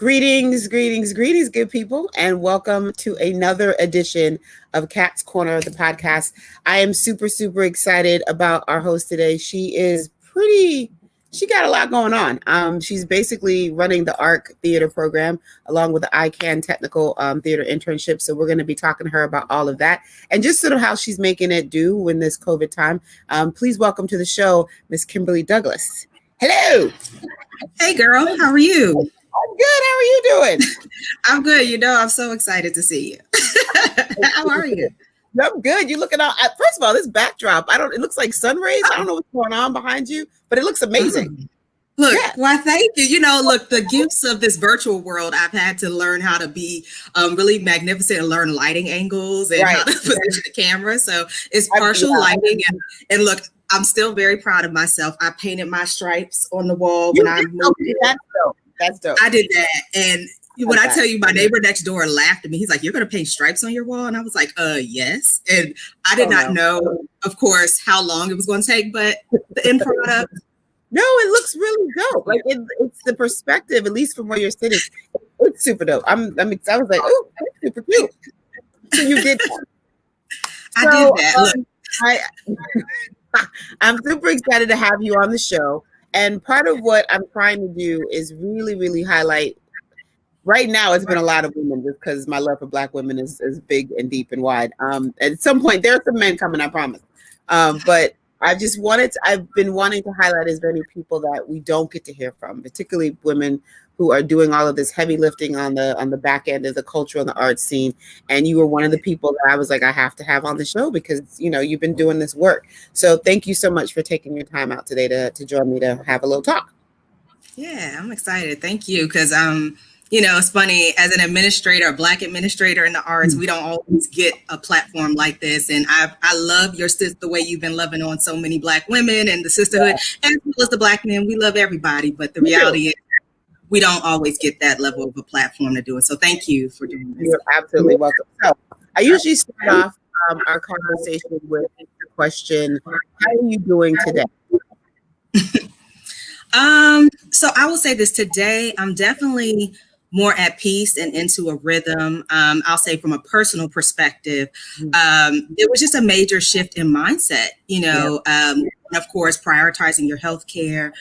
Greetings, greetings, greetings, good people, and welcome to another edition of Cat's Corner, the podcast. I am super, super excited about our host today. She got a lot going on. She's basically running the THEARC Theater program along with the ICANN Technical Theater Internship. So we're going to be talking to her about all of that and just sort of how she's making it do in this COVID time. Please welcome to the show, Miss Kimberly Douglas. Hello. Hey, girl. How are you? I'm good. How are you doing? I'm good. You know, I'm so excited to see you. How are you? I'm good. You're looking out. First of all, this backdrop, it looks like sun rays. I don't know what's going on behind you, but it looks amazing. Look, Why, thank you. You know, look, the gifts of this virtual world, I've had to learn how to be really magnificent and learn lighting angles and how to position the camera. So it's partial lighting. And look, I'm still very proud of myself. I painted my stripes on the wall when I moved in. That's dope. I did that. And when I tell you, my neighbor next door laughed at me. He's like, "You're going to paint stripes on your wall?" And I was like, yes. And I did not know, of course, how long it was going to take, but the end product. No, it looks really dope. Like it's the perspective, at least from where you're sitting. It's super dope. I was like, oh, that's super cute. So you did that. I did that. I'm super excited to have you on the show. And part of what I'm trying to do is really, really highlight. Right now, it's been a lot of women just because my love for Black women is big and deep and wide. At some point, there are some men coming, I promise. But I've been wanting to highlight as many people that we don't get to hear from, particularly women who are doing all of this heavy lifting on the back end of the culture and the arts scene. And you were one of the people that I was like, I have to have on the show because, you know, you've been doing this work. So thank you so much for taking your time out today to join me to have a little talk. Yeah, I'm excited. Thank you. Because, you know, it's funny, as an administrator, a Black administrator in the arts, we don't always get a platform like this. And I love the way you've been loving on so many Black women and the sisterhood, as well as the Black men. We love everybody. But the reality is, we don't always get that level of a platform to do it. So thank you for doing this. You're absolutely welcome. So I usually start off our conversation with the question, how are you doing today? So I will say this today, I'm definitely more at peace and into a rhythm. I'll say from a personal perspective, it was just a major shift in mindset, you know, of course, prioritizing your healthcare,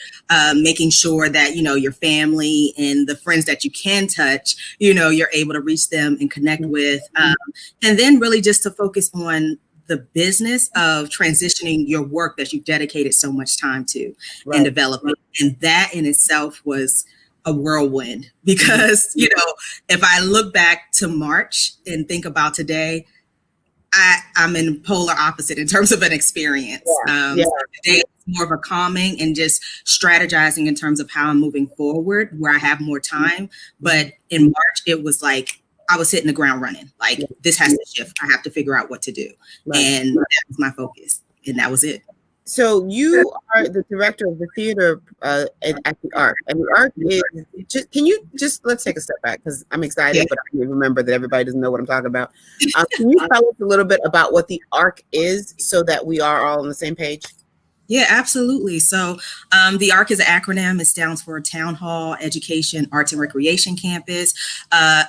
making sure that, you know, your family and the friends that you can touch, you know, you're able to reach them and connect with, and then really just to focus on the business of transitioning your work that you've dedicated so much time to and developing. And that in itself was a whirlwind because, you know, if I look back to March and think about today, I'm in polar opposite in terms of an experience. So today it's more of a calming and just strategizing in terms of how I'm moving forward, where I have more time. But in March, it was like I was hitting the ground running. Like this has to shift. I have to figure out what to do. And that was my focus. And that was it. So you are the director of the theater at the THEARC, and the THEARC is let's take a step back because I'm excited, but I remember that everybody doesn't know what I'm talking about. Can you tell us a little bit about what the THEARC is so that we are all on the same page? Yeah, absolutely. So the THEARC is an acronym. It stands for Town Hall Education, Arts and Recreation Campus,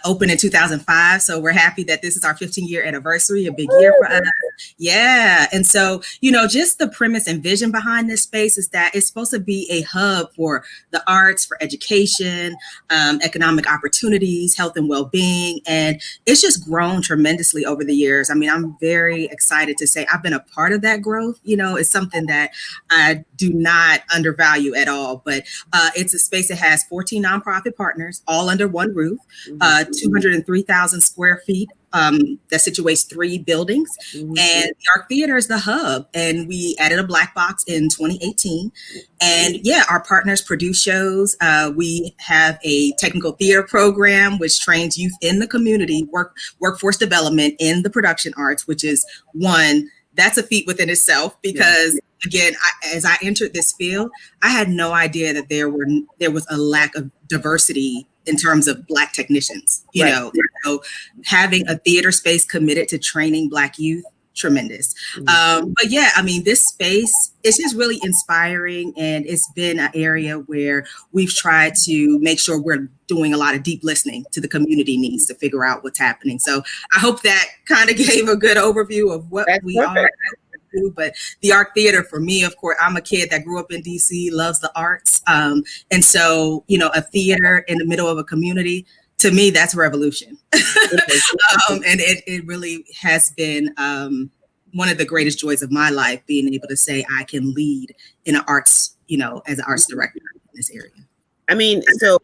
opened in 2005. So we're happy that this is our 15-year anniversary, a big year for us. Yeah. And so, you know, just the premise and vision behind this space is that it's supposed to be a hub for the arts, for education, economic opportunities, health and well-being. And it's just grown tremendously over the years. I mean, I'm very excited to say I've been a part of that growth. You know, it's something that I do not undervalue at all, but it's a space that has 14 nonprofit partners, all under one roof, 203,000 square feet. That situates 3 buildings, and the THEARC Theater is the hub. And we added a black box in 2018. And our partners produce shows. We have a technical theater program, which trains youth in the community, workforce development in the production arts, which is that's a feat within itself because again, as I entered this field, I had no idea that there was a lack of diversity in terms of Black technicians, you know, so having a theater space committed to training Black youth tremendous. But yeah, I mean, this space is just really inspiring, and it's been an area where we've tried to make sure we're doing a lot of deep listening to the community needs to figure out what's happening. So I hope that kind of gave a good overview of what we are. But the THEARC Theater, for me, of course, I'm a kid that grew up in DC, loves the arts. And so, you know, a theater in the middle of a community, to me, that's revolution. And it really has been one of the greatest joys of my life, being able to say I can lead in an arts, you know, as an arts director in this area. I mean, so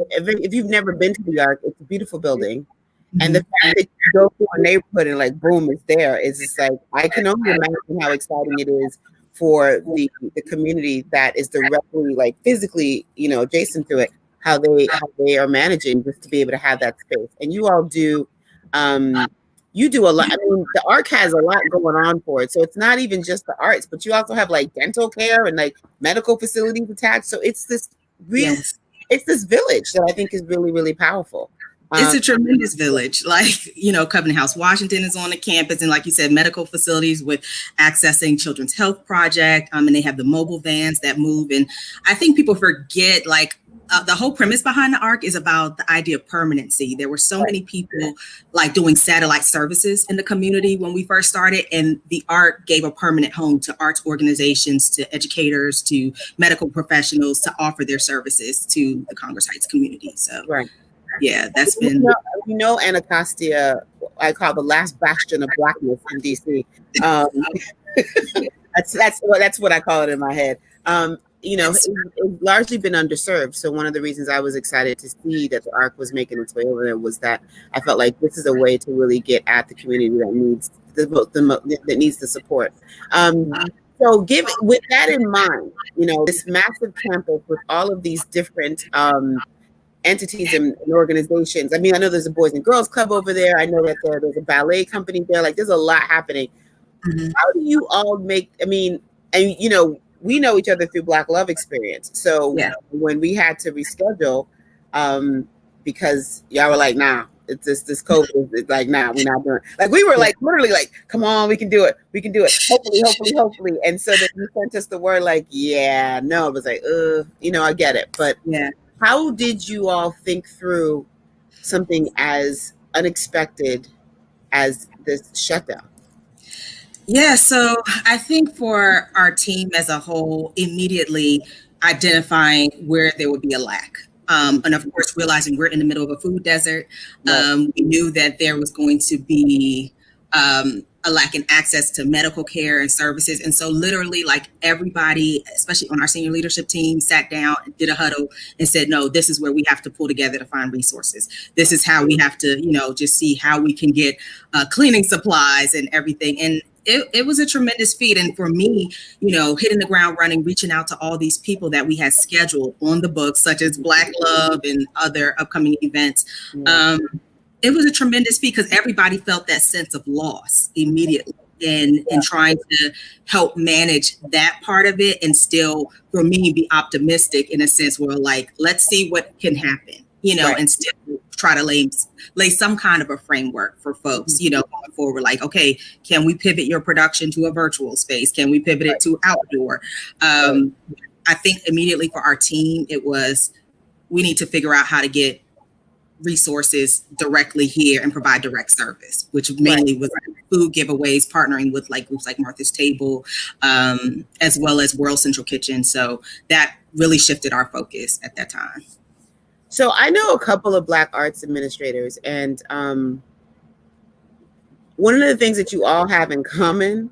if you've never been to the THEARC, it's a beautiful building. And the fact that you go through a neighborhood and like, boom, it's there. It's just like, I can only imagine how exciting it is for the community that is directly, like physically, you know, adjacent to it, how they are managing just to be able to have that space. And you all do, you do a lot. I mean, the ARC has a lot going on for it. So it's not even just the arts, but you also have like dental care and like medical facilities attached. So it's this real, it's this village that I think is really, really powerful. It's a tremendous village. Like, you know, Covenant House, Washington is on the campus. And like you said, medical facilities with accessing Children's Health Project. And they have the mobile vans that move. And I think people forget, like, the whole premise behind the ARC is about the idea of permanency. There were so many people like doing satellite services in the community when we first started, and the ARC gave a permanent home to arts organizations, to educators, to medical professionals to offer their services to the Congress Heights community. So yeah, that's been, you know, Anacostia, I call the last bastion of Blackness in DC. That's what I call it in my head. You know, it's largely been underserved. So one of the reasons I was excited to see that the ARC was making its way over there was that I felt like this is a way to really get at the community that needs the support. So with that in mind, you know, this massive campus with all of these different entities and organizations. I mean, I know there's a Boys and Girls Club over there. I know that there's a ballet company there. Like, there's a lot happening. How do you all make, I mean, and you know, we know each other through Black Love Experience. So when we had to reschedule, because y'all were like, nah, it's this COVID, it's like, nah, we're not doing it. Like, we were like, literally like, come on, we can do it. We can do it. Hopefully. And so then you sent us the word like, yeah, no, it was like, you know, I get it. But how did you all think through something as unexpected as this shutdown? Yeah, so I think for our team as a whole, immediately identifying where there would be a lack. And of course, realizing we're in the middle of a food desert. We knew that there was going to be a lack in access to medical care and services. And so literally, like, everybody, especially on our senior leadership team, sat down, did a huddle and said, no, this is where we have to pull together to find resources. This is how we have to, you know, just see how we can get cleaning supplies and everything. And it was a tremendous feat. And for me, you know, hitting the ground running, reaching out to all these people that we had scheduled on the books, such as Black Love and other upcoming events. It was a tremendous feat because everybody felt that sense of loss immediately and trying to help manage that part of it, and still, for me, be optimistic in a sense where, like, let's see what can happen, you know, and still try to lay some kind of a framework for folks, you know, going forward. Like, okay, can we pivot your production to a virtual space? Can we pivot it to outdoor? I think immediately for our team, it was, we need to figure out how to get resources directly here and provide direct service, which mainly was food giveaways, partnering with like groups like Martha's Table, as well as World Central Kitchen. So that really shifted our focus at that time. So I know a couple of Black arts administrators, and one of the things that you all have in common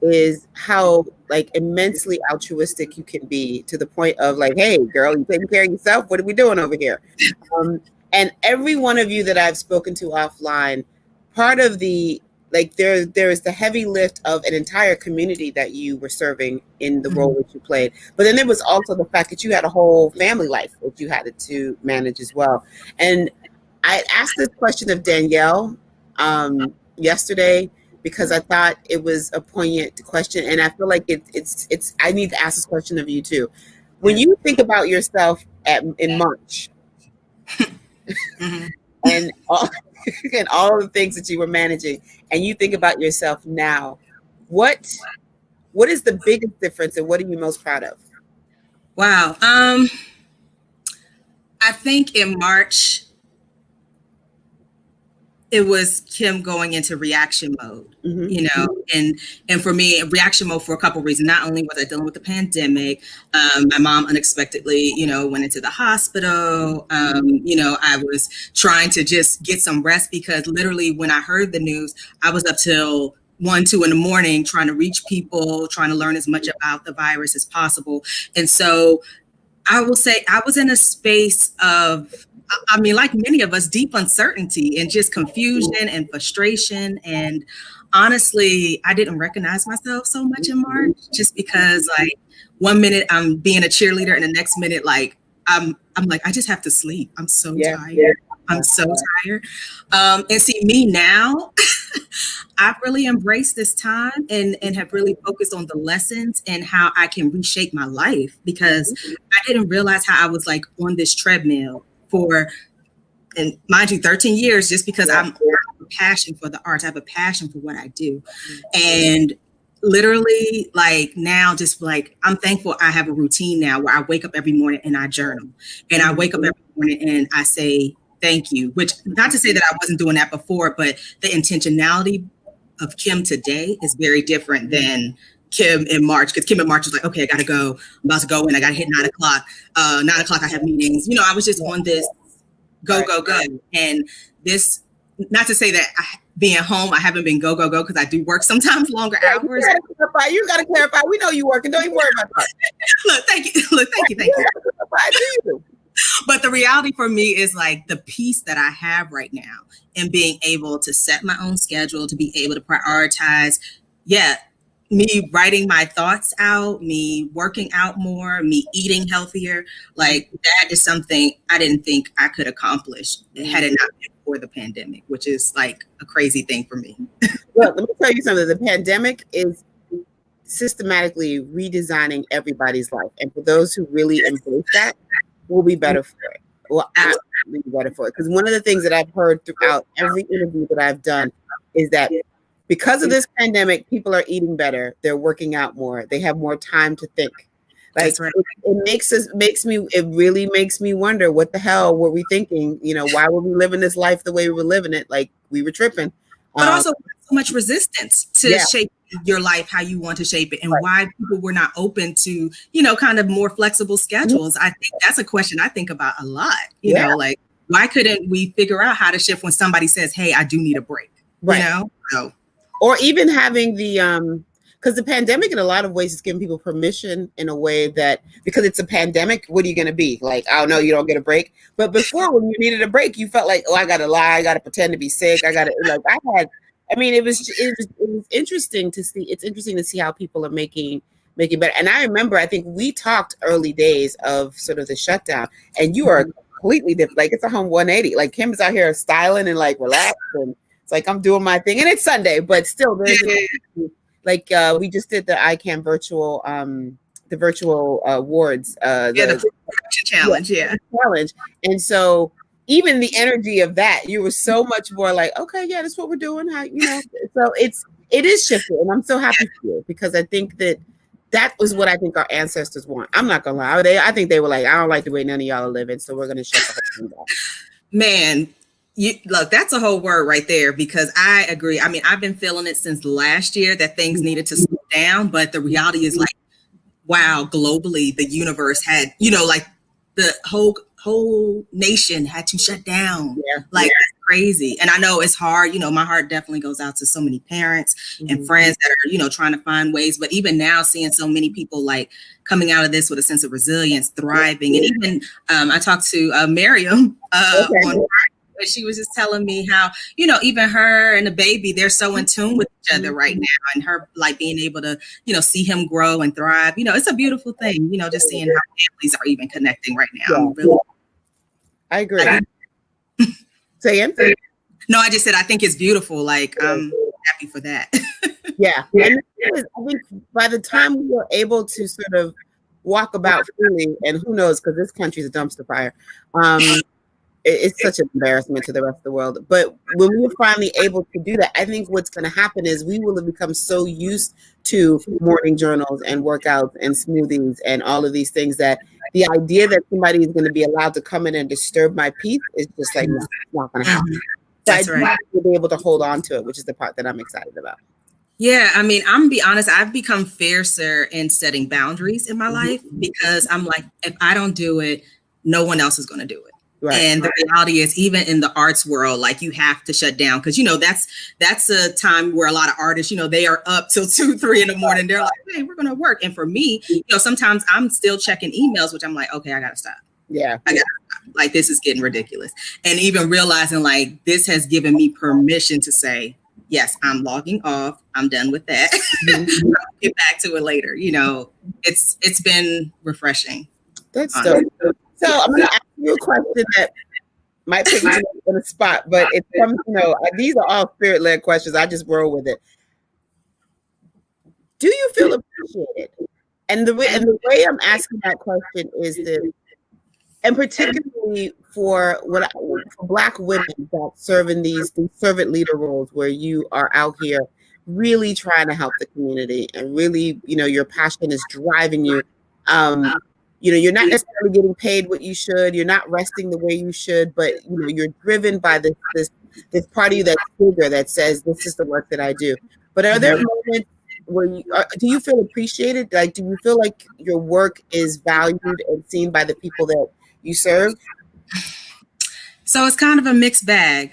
is how like immensely altruistic you can be, to the point of like, hey girl, you taking care of yourself? What are we doing over here? And every one of you that I've spoken to offline, part of the, like, there is the heavy lift of an entire community that you were serving in the role that you played. But then there was also the fact that you had a whole family life that you had to manage as well. And I asked this question of Danielle yesterday because I thought it was a poignant question. And I feel like it's I need to ask this question of you too. When you think about yourself in March, and all, and all the things that you were managing, and you think about yourself now, what is the biggest difference, and what are you most proud of? Wow. I think in March, it was Kim going into reaction mode, and for me, reaction mode for a couple of reasons. Not only was I dealing with the pandemic, my mom unexpectedly, went into the hospital. I was trying to just get some rest because literally when I heard the news, I was up till 1, 2 in the morning trying to reach people, trying to learn as much about the virus as possible. And so I will say I was in a space of, like many of us, deep uncertainty and just confusion and frustration. And honestly, I didn't recognize myself so much in March, just because like 1 minute I'm being a cheerleader and the next minute, like I'm like, I just have to sleep. I'm so tired. I'm so tired. And see me now, I've really embraced this time and have really focused on the lessons and how I can reshape my life, because I didn't realize how I was like on this treadmill for, and mind you, 13 years, just because I have a passion for the arts. I have a passion for what I do. And literally like now, just like, I'm thankful I have a routine now where I wake up every morning and I journal, and I wake up every morning and I say, thank you, which not to say that I wasn't doing that before, but the intentionality of Kim today is very different than Kim in March, because Kim in March was like, okay, I got to go. I'm about to go in. I got to hit 9 o'clock. 9 o'clock, I have meetings. I was just on this go. And this, not to say that being home, I haven't been go, because I do work sometimes longer hours. You got to clarify. We know you working. Don't even worry about that. Look, thank you. But the reality for me is like the peace that I have right now and being able to set my own schedule, to be able to prioritize. Me writing my thoughts out, me working out more, me eating healthier, like that is something I didn't think I could accomplish had it not been for the pandemic, which is like a crazy thing for me. Well, let me tell you something. The pandemic is systematically redesigning everybody's life. And for those who really embrace that, we'll be better for it. Well, absolutely be better for it. Because one of the things that I've heard throughout every interview that I've done is that because of this pandemic, people are eating better. They're working out more. They have more time to think. Like, That's right. It really makes me wonder, what the hell were we thinking? Why were we living this life the way we were living it? Like, we were tripping. But also so much resistance to shape your life how you want to shape it, and why people were not open to, kind of more flexible schedules. I think that's a question I think about a lot. Like, why couldn't we figure out how to shift when somebody says, hey, I do need a break, So. Or even having because the pandemic in a lot of ways is giving people permission in a way that, because it's a pandemic, what are you going to be? Like, oh no, you don't get a break. But before, when you needed a break, you felt like, oh, I got to lie. I got to pretend to be sick. It was interesting to see. It's interesting to see how people are making better. And I remember, I think we talked early days of sort of the shutdown, and you are completely different. Like, it's a home 180. Like, Kim is out here styling and like relaxed, and it's like, I'm doing my thing, and it's Sunday, but still there's like we just did the ICANN virtual the virtual awards the challenge challenge. And so even the energy of that, you were so much more like, okay, yeah, that's what we're doing. So it is shifting, and I'm so happy for you, because I think that was what I think our ancestors want. I'm not gonna lie, I think they were like, I don't like the way none of y'all are living, so we're gonna shut the whole thing down. Man, look, that's a whole word right there, because I agree. I mean, I've been feeling it since last year that things needed to slow down, but the reality is like, wow, globally, the universe had, like the whole nation had to shut down. It's crazy. And I know it's hard. My heart definitely goes out to so many parents and friends that are, trying to find ways. But even now, seeing so many people like coming out of this with a sense of resilience, thriving. And even I talked to Miriam on, she was just telling me how, even her and the baby, they're so in tune with each other right now, and her like being able to, see him grow and thrive. It's a beautiful thing, just seeing how families are even connecting right now. I agree. Say again? No, I just said I think it's beautiful. Like, I'm happy for that. And I think by the time we were able to sort of walk about freely, and who knows, because this country's a dumpster fire, it's such an embarrassment to the rest of the world. But when we're finally able to do that, I think what's going to happen is we will have become so used to morning journals and workouts and smoothies and all of these things that the idea that somebody is going to be allowed to come in and disturb my peace is just like, no, it's not going to happen. So That's right. We'll be able to hold on to it, which is the part that I'm excited about. Yeah, I mean, I'm gonna be honest, I've become fiercer in setting boundaries in my life because I'm like, if I don't do it, no one else is going to do it. Right. And the reality is, even in the arts world, like you have to shut down because, you know, that's a time where a lot of artists, you know, they are up till 2, 3 in the morning. They're like, hey, we're going to work. And for me, you know, sometimes I'm still checking emails, which I'm like, okay, I got to stop. Yeah. I got to stop. Like, this is getting ridiculous. And even realizing like this has given me permission to say, yes, I'm logging off. I'm done with that. I'll get back to it later. You know, it's been refreshing. That's dope. So I'm going to ask you a question that might put you on the spot, but it's from, you know, these are all spirit-led questions. I just roll with it. Do you feel appreciated? And the way I'm asking that question is that, and particularly for Black women that serve in these servant leader roles where you are out here really trying to help the community and really, you know, your passion is driving you. You know, you're not necessarily getting paid what you should. You're not resting the way you should, but you know, you're driven by this part of you that's bigger that says, this is the work that I do. But are there moments where do you feel appreciated? Like, do you feel like your work is valued and seen by the people that you serve? So it's kind of a mixed bag.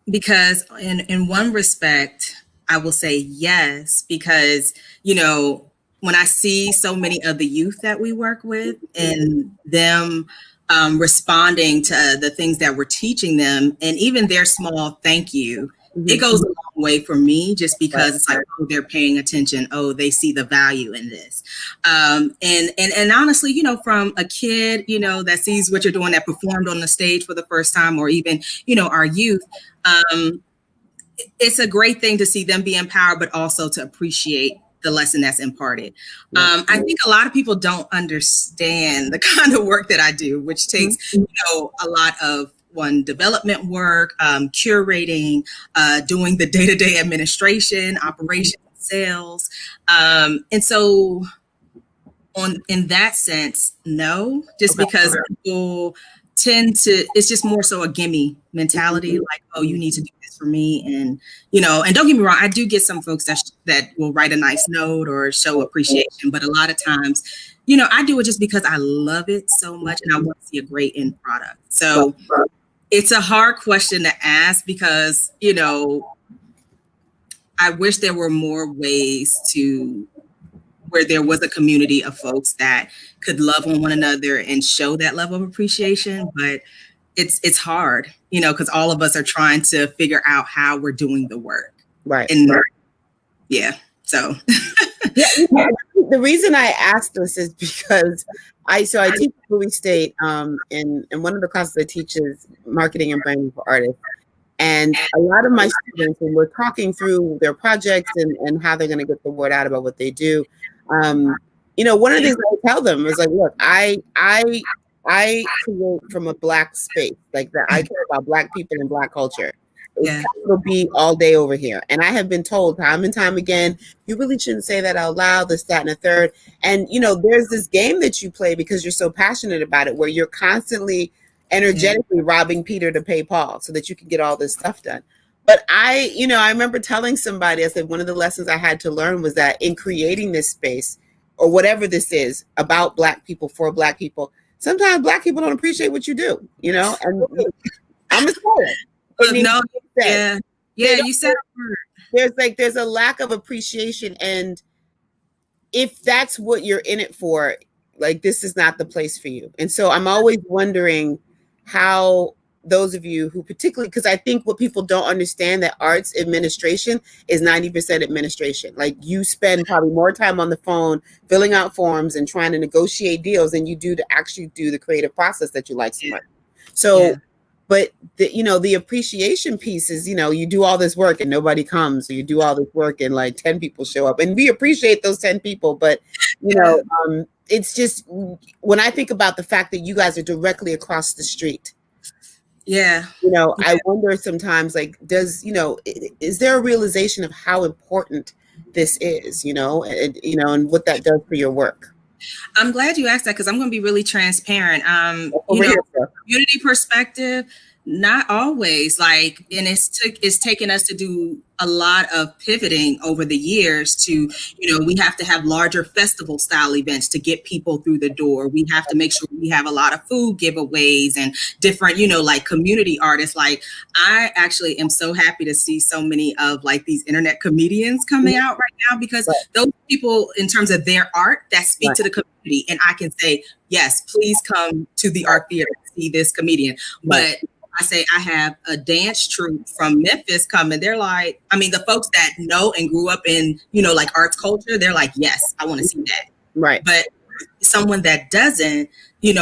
Because in one respect, I will say yes, because, you know, when I see so many of the youth that we work with and them responding to the things that we're teaching them and even their small thank you, it goes a long way for me just because it's like, oh, they're paying attention. Oh, they see the value in this. And honestly, you know, from a kid, you know, that sees what you're doing, that performed on the stage for the first time, or even, you know, our youth, it's a great thing to see them be empowered, but also to appreciate the lesson that's imparted. I think a lot of people don't understand the kind of work that I do, which takes, you know, a lot of development work, curating, doing the day-to-day administration, operations, sales. And so in that sense, no, just because people tend to, it's just more so a gimme mentality, like, oh, you need to do this for me. And, you know, and don't get me wrong, I do get some folks that will write a nice note or show appreciation, but a lot of times, you know, I do it just because I love it so much and I want to see a great end product. So it's a hard question to ask because, you know, I wish there were more ways where there was a community of folks that could love on one another and show that level of appreciation, but it's hard, you know, because all of us are trying to figure out how we're doing the work. Right. And yeah, so. Yeah, the reason I asked this is because I teach at Bowie State, and one of the classes I teach is marketing and branding for artists. And a lot of my students, when we're talking through their projects and how they're going to get the word out about what they do, you know, one of the things I tell them is like, look, I create from a Black space, like that. I care about Black people and Black culture. It's capital B all day over here. And I have been told time and time again, you really shouldn't say that out loud, this, that, and the third. And, you know, there's this game that you play because you're so passionate about it, where you're constantly energetically robbing Peter to pay Paul so that you can get all this stuff done. But I remember telling somebody, I said, one of the lessons I had to learn was that in creating this space, or whatever this is about Black people for Black people, sometimes Black people don't appreciate what you do, you know? And I'm a scholar. No, you said there's a lack of appreciation, and if that's what you're in it for, like, this is not the place for you. And so I'm always wondering how those of you who, particularly because I think what people don't understand, that arts administration is 90% administration. Like, you spend probably more time on the phone filling out forms and trying to negotiate deals than you do to actually do the creative process that you like so much. So but the appreciation piece is, you know, you do all this work and nobody comes, or you do all this work and like 10 people show up, and we appreciate those 10 people, but You know, it's just when I think about the fact that you guys are directly across the street. Yeah. You know, I wonder sometimes, like, is there a realization of how important this is, and what that does for your work? I'm glad you asked that because I'm going to be really transparent. Community perspective, not always and it's taken us to do a lot of pivoting over the years to, we have to have larger festival style events to get people through the door. We have to make sure we have a lot of food giveaways and different, community artists. Like, I actually am so happy to see so many of these internet comedians coming out right now, because those people, in terms of their art, that speak to the community. And I can say, yes, please come to the THEARC Theater to see this comedian. But I say I have a dance troupe from Memphis coming. They're like, the folks that know and grew up in, arts culture, they're like, yes, I want to see that. Right. But someone that doesn't,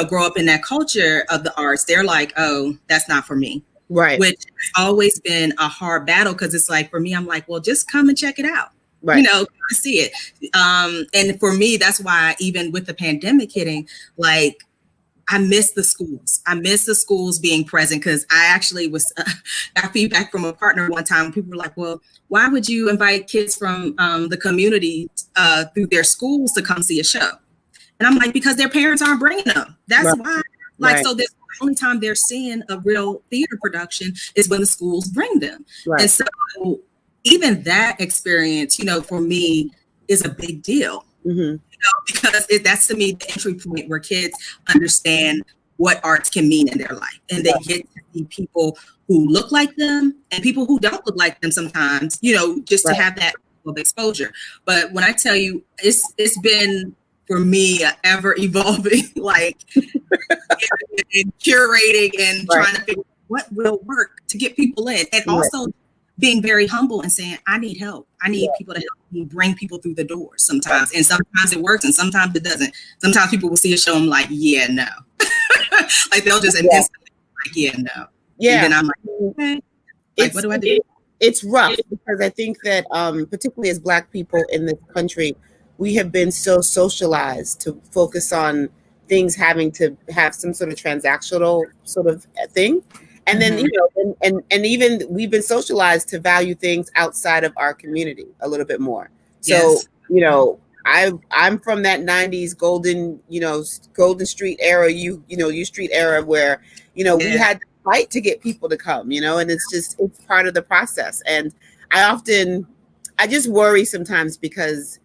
grow up in that culture of the arts, they're like, oh, that's not for me. Right. Which has always been a hard battle, because it's like, for me, I'm like, well, just come and check it out. Right. See it. And for me, that's why even with the pandemic hitting, I miss the schools. I miss the schools being present, because I actually got feedback from a partner one time. People were like, well, why would you invite kids from the community through their schools to come see a show? And I'm like, because their parents aren't bringing them. That's why. So the only time they're seeing a real theater production is when the schools bring them. Right. And so even that experience, for me, is a big deal. Mm-hmm. Because that's, to me, the entry point where kids understand what arts can mean in their life, and they get to see people who look like them and people who don't look like them sometimes, just to have that of exposure. But when I tell you, it's been, for me, ever evolving, and curating and trying to figure out what will work to get people in, and also being very humble and saying, I need help. I need people to help me bring people through the doors sometimes. And sometimes it works and sometimes it doesn't. Sometimes people will see a show and I'm like, yeah, no. They'll just instantly yeah, no. Yeah. And then I'm like, okay. What do I do? It's rough, because I think that particularly as Black people in this country, we have been so socialized to focus on things having to have some sort of transactional sort of thing. And then, and even we've been socialized to value things outside of our community a little bit more. So, I'm from that 90s Golden Street era, U Street era, where, we had to fight to get people to come, and it's part of the process. And I just worry sometimes, because,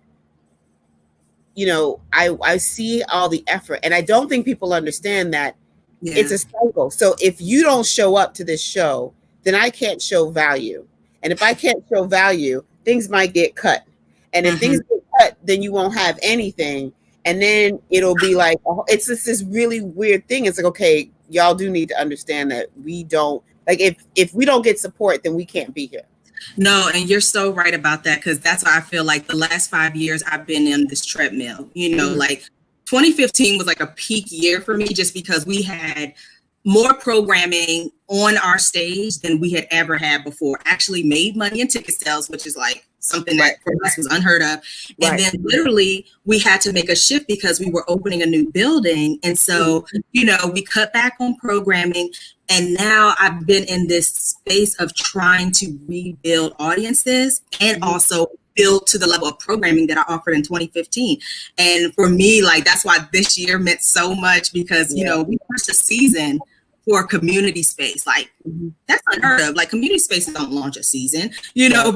I see all the effort, and I don't think people understand that. Yeah. It's a cycle. So if you don't show up to this show, then I can't show value. And if I can't show value, things might get cut. And if things get cut, then you won't have anything. And then it'll be like, it's just this really weird thing. It's like, okay, y'all do need to understand that we don't, if we don't get support, then we can't be here. No, and you're so right about that, because that's why I feel like the last 5 years I've been in this treadmill, 2015 was a peak year for me, just because we had more programming on our stage than we had ever had before. Actually made money in ticket sales, which is something that for us was unheard of. And then literally we had to make a shift because we were opening a new building. And so, we cut back on programming. And now I've been in this space of trying to rebuild audiences and also build to the level of programming that I offered in 2015. And for me, that's why this year meant so much, because, we launched a season for a community space. That's unheard of. Community spaces don't launch a season,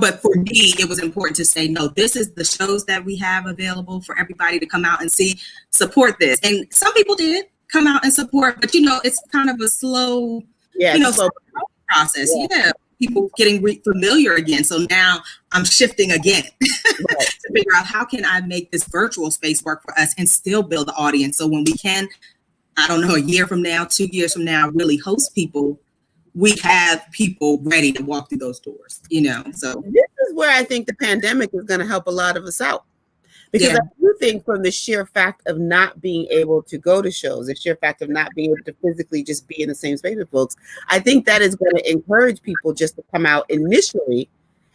but for me, it was important to say, no, this is the shows that we have available for everybody to come out and see, support this. And some people did come out and support, but it's kind of a slow, slow process. Yeah. People getting familiar again. So now I'm shifting again to figure out how can I make this virtual space work for us and still build the audience. So when we can, I don't know, a year from now, 2 years from now, really host people, we have people ready to walk through those doors, so. This is where I think the pandemic is going to help a lot of us out. Because I do think, from the sheer fact of not being able to go to shows, the sheer fact of not being able to physically just be in the same space with folks, I think that is going to encourage people just to come out initially.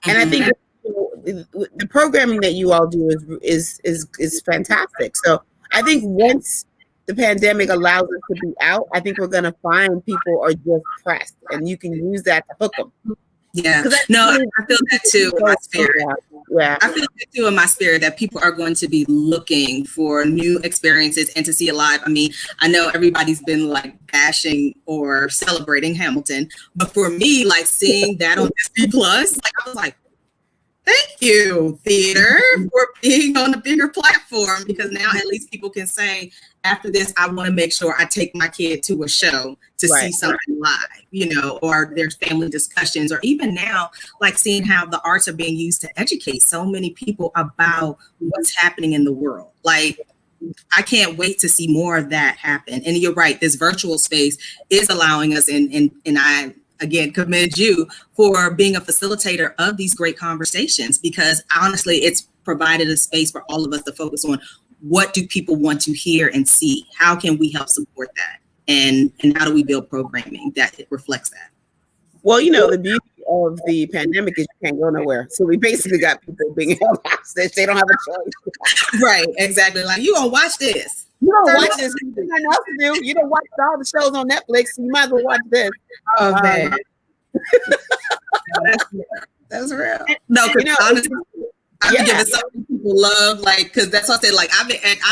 And I think the programming that you all do is fantastic. So I think once the pandemic allows us to be out, I think we're going to find people are just pressed, and you can use that to hook them. Yeah, no, I feel that too in my spirit. Yeah, I feel that too in my spirit, that people are going to be looking for new experiences and to see it live. I mean, I know everybody's been like bashing or celebrating Hamilton, but for me, like seeing that on Disney Plus, like I was like, thank you, theater, for being on a bigger platform, because now at least people can say, after this, I want to make sure I take my kid to a show to see something live, you know, or there's family discussions, or even now, like seeing how the arts are being used to educate so many people about what's happening in the world. Like, I can't wait to see more of that happen. And you're right, this virtual space is allowing us, and I, again, commend you for being a facilitator of these great conversations, because honestly, it's provided a space for all of us to focus on what do people want to hear and see? How can we help support that? And how do we build programming that reflects that? Well, you know, the beauty of the pandemic is you can't go nowhere. So we basically got people being held hostage. They don't have a choice. Right, exactly. Like, you gonna watch this. You don't watch this. You got nothing else to do. You don't watch all the shows on Netflix. So you might as well watch this. Oh, man. That's real. No, because, you know, honestly, I've been giving so many people love, like, because that's what I said, like, I've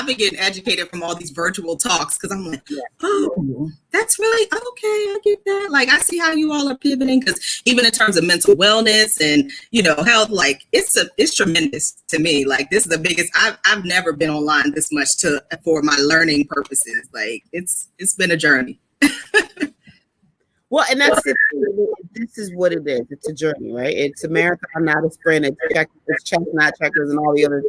been getting educated from all these virtual talks, because I'm like, oh, that's really, okay, I get that. Like, I see how you all are pivoting, because even in terms of mental wellness and, you know, health, like, it's tremendous to me. Like, this is the biggest, I've never been online this much for my learning purposes. Like, it's been a journey. Well, and that's it. This is what it is. It's a journey, right? It's a marathon, not a sprint. It's checks, not checkers, and all the other,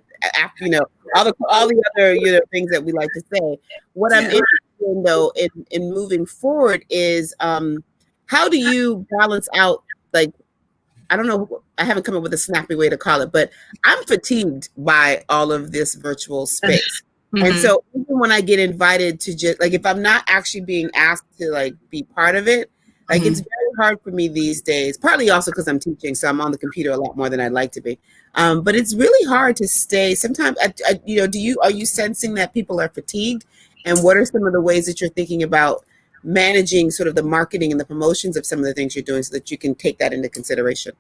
you know, all the other, you know, things that we like to say. What I'm interested in, though, in moving forward is how do you balance out, like, I don't know, I haven't come up with a snappy way to call it, but I'm fatigued by all of this virtual space. Mm-hmm. And so even when I get invited to just, like, if I'm not actually being asked to, like, be part of it, like, it's very hard for me these days, partly also because I'm teaching, so I'm on the computer a lot more than I'd like to be. But it's really hard to stay. Sometimes, you know, are you sensing that people are fatigued? And what are some of the ways that you're thinking about managing sort of the marketing and the promotions of some of the things you're doing so that you can take that into consideration?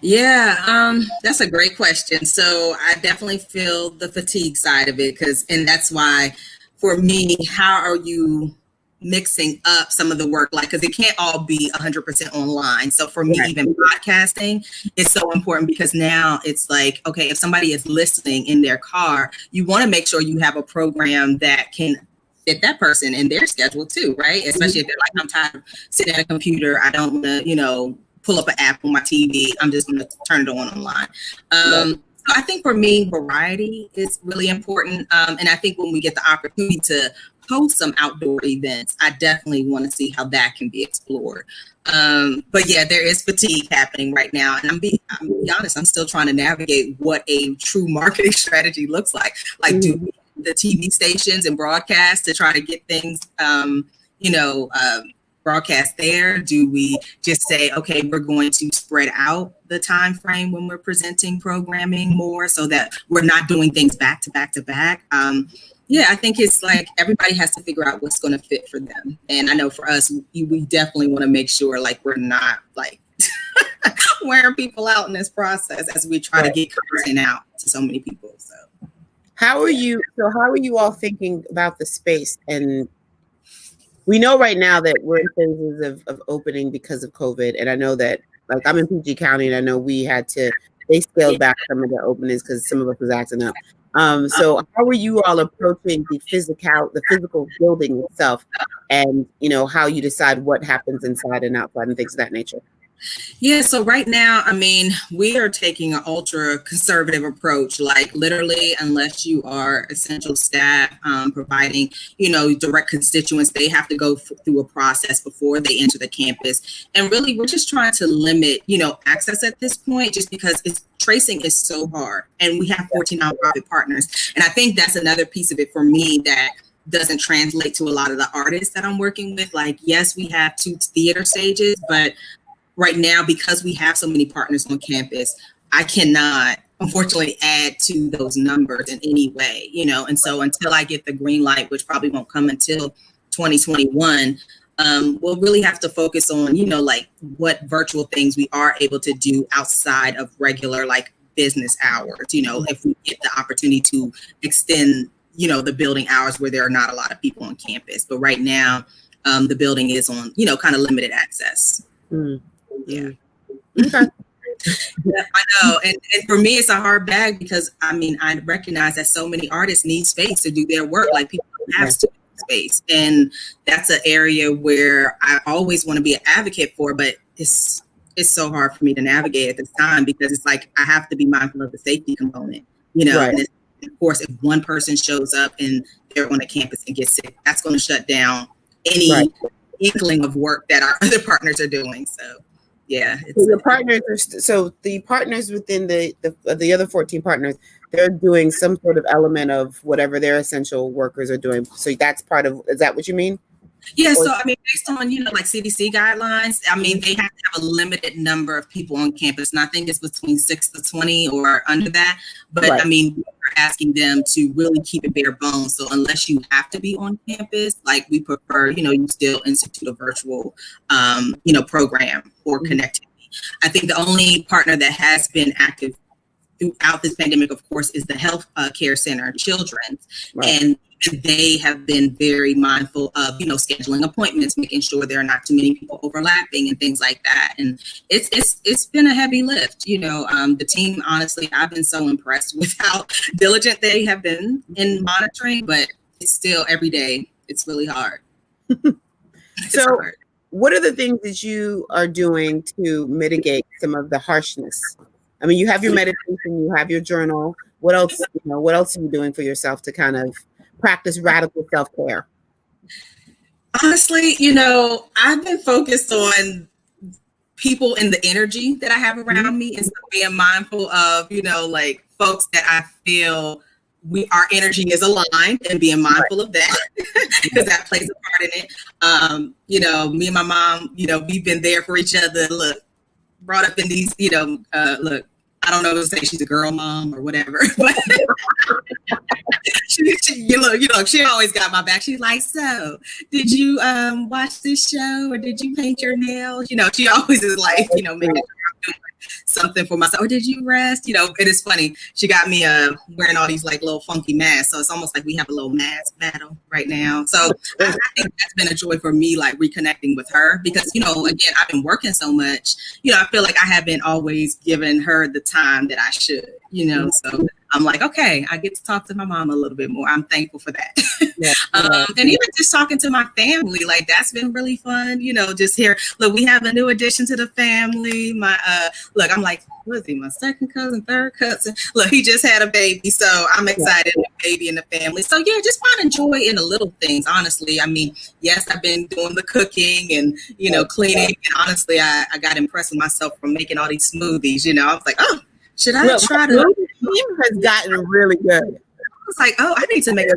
Yeah, that's a great question. So I definitely feel the fatigue side of it, and that's why, for me, how are you mixing up some of the work, like, because it can't all be 100% online. So for me, even podcasting is so important, because now it's like, okay, if somebody is listening in their car, you want to make sure you have a program that can fit that person in their schedule too, right? Especially if they're like, I'm tired of sitting at a computer, I don't want to, you know, pull up an app on my TV, I'm just going to turn it on online. So I think for me, variety is really important. And I think when we get the opportunity to host some outdoor events, I definitely want to see how that can be explored. But yeah, there is fatigue happening right now. And I'm be honest, I'm still trying to navigate what a true marketing strategy looks like. Like, do the TV stations and broadcast to try to get things, broadcast there? Do we just say, okay, we're going to spread out the time frame when we're presenting programming more, so that we're not doing things back to back to back? Yeah, I think it's like everybody has to figure out what's going to fit for them. And I know for us, we definitely want to make sure, like, we're not like wearing people out in this process as we try to get content out to so many people. So how are you all thinking about the space? And we know right now that we're in phases of opening because of COVID. And I know that, like, I'm in PG County, and I know they scaled back some of the openings because some of us was acting up. So how are you all approaching the physical building itself, and, you know, how you decide what happens inside and outside and things of that nature? Yeah, so right now, I mean, we are taking an ultra conservative approach, like literally, unless you are essential staff providing, you know, direct constituents, they have to go through a process before they enter the campus. And really, we're just trying to limit, you know, access at this point, just because tracing is so hard. And we have 14 nonprofit partners. And I think that's another piece of it for me that doesn't translate to a lot of the artists that I'm working with. Like, yes, we have 2 theater stages, but right now, because we have so many partners on campus, I cannot, unfortunately, add to those numbers in any way, and so until I get the green light, which probably won't come until 2021, we'll really have to focus on, like what virtual things we are able to do outside of regular like business hours, if we get the opportunity to extend, the building hours where there are not a lot of people on campus. But right now, the building is on, kind of limited access. Yeah. Okay. Yeah, I know. And for me, it's a hard bag because I recognize that so many artists need space to do their work. Like people don't have space. And that's an area where I always want to be an advocate for, but it's so hard for me to navigate at this time because it's like I have to be mindful of the safety component, Right. And of course, if one person shows up and they're on a campus and gets sick, that's going to shut down any inkling of work that our other partners are doing. So yeah, so the partners the partners within the other 14 partners, they're doing some sort of element of whatever their essential workers are doing. So that's part of, is that what you mean? Yeah, so based on like CDC guidelines, they have to have a limited number of people on campus, and I think it's between 6 to 20 or under that. But we're asking them to really keep it bare bones. So unless you have to be on campus, like we prefer, you still institute a virtual, program or connectivity. I think the only partner that has been active throughout this pandemic, of course, is the health care center, Children's, and they have been very mindful of, scheduling appointments, making sure there are not too many people overlapping and things like that. And it's been a heavy lift. The team, honestly, I've been so impressed with how diligent they have been in monitoring, but it's still every day. It's really hard. Hard. What are the things that you are doing to mitigate some of the harshness? You have your meditation, you have your journal. What else, what else are you doing for yourself to kind of practice radical self-care? Honestly, I've been focused on people and the energy that I have around me, and so being mindful of, like folks that I feel our energy is aligned, and being mindful of that because that plays a part in it. Me and my mom, we've been there for each other. Look, brought up in these, look, I don't know to say she's a girl mom or whatever, but she always got my back. She's like, so did you watch this show or did you paint your nails? She always is like, making sure I'm doing something for myself. Or did you rest? It is funny. She got me wearing all these like little funky masks. So it's almost like we have a little mask battle right now. So I think that's been a joy for me, like reconnecting with her because, again, I've been working so much, I feel like I haven't always given her the time that I should, so I'm like, okay, I get to talk to my mom a little bit more. I'm thankful for that. And even just talking to my family, like that's been really fun, just here. Look, we have a new addition to the family. Look, I'm like, what is he? My second cousin, third cousin. Look, he just had a baby. So I'm excited, a baby in the family. So yeah, just finding joy in the little things, honestly. Yes, I've been doing the cooking and, cleaning. And honestly, I got impressed with myself from making all these smoothies. I was like, oh, should I try to? The team has gotten really good. I was like, oh, I need to make a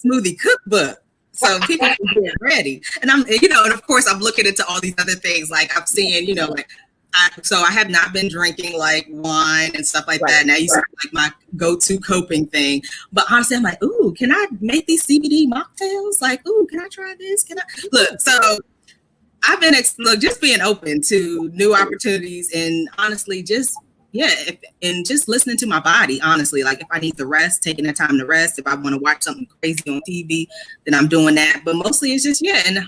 smoothie cookbook so people can get ready. And I'm, and of course, I'm looking into all these other things. Like I'm seeing, so I have not been drinking like wine and stuff like that. And that used to be like my go-to coping thing. But honestly, I'm like, ooh, can I make these CBD mocktails? Like, ooh, can I try this? Can I look? So I've been just being open to new opportunities and honestly, just and just listening to my body, honestly, like if I need to rest, taking the time to rest. If I want to watch something crazy on TV, then I'm doing that. But mostly it's just, and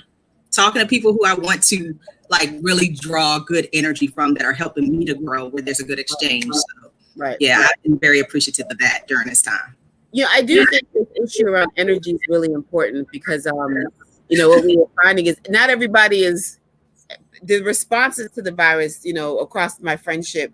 talking to people who I want to like really draw good energy from that are helping me to grow where there's a good exchange. So, I've been very appreciative of that during this time. Yeah, I do think this issue around energy is really important because, what we are finding is not everybody is, the responses to the virus, across my friendship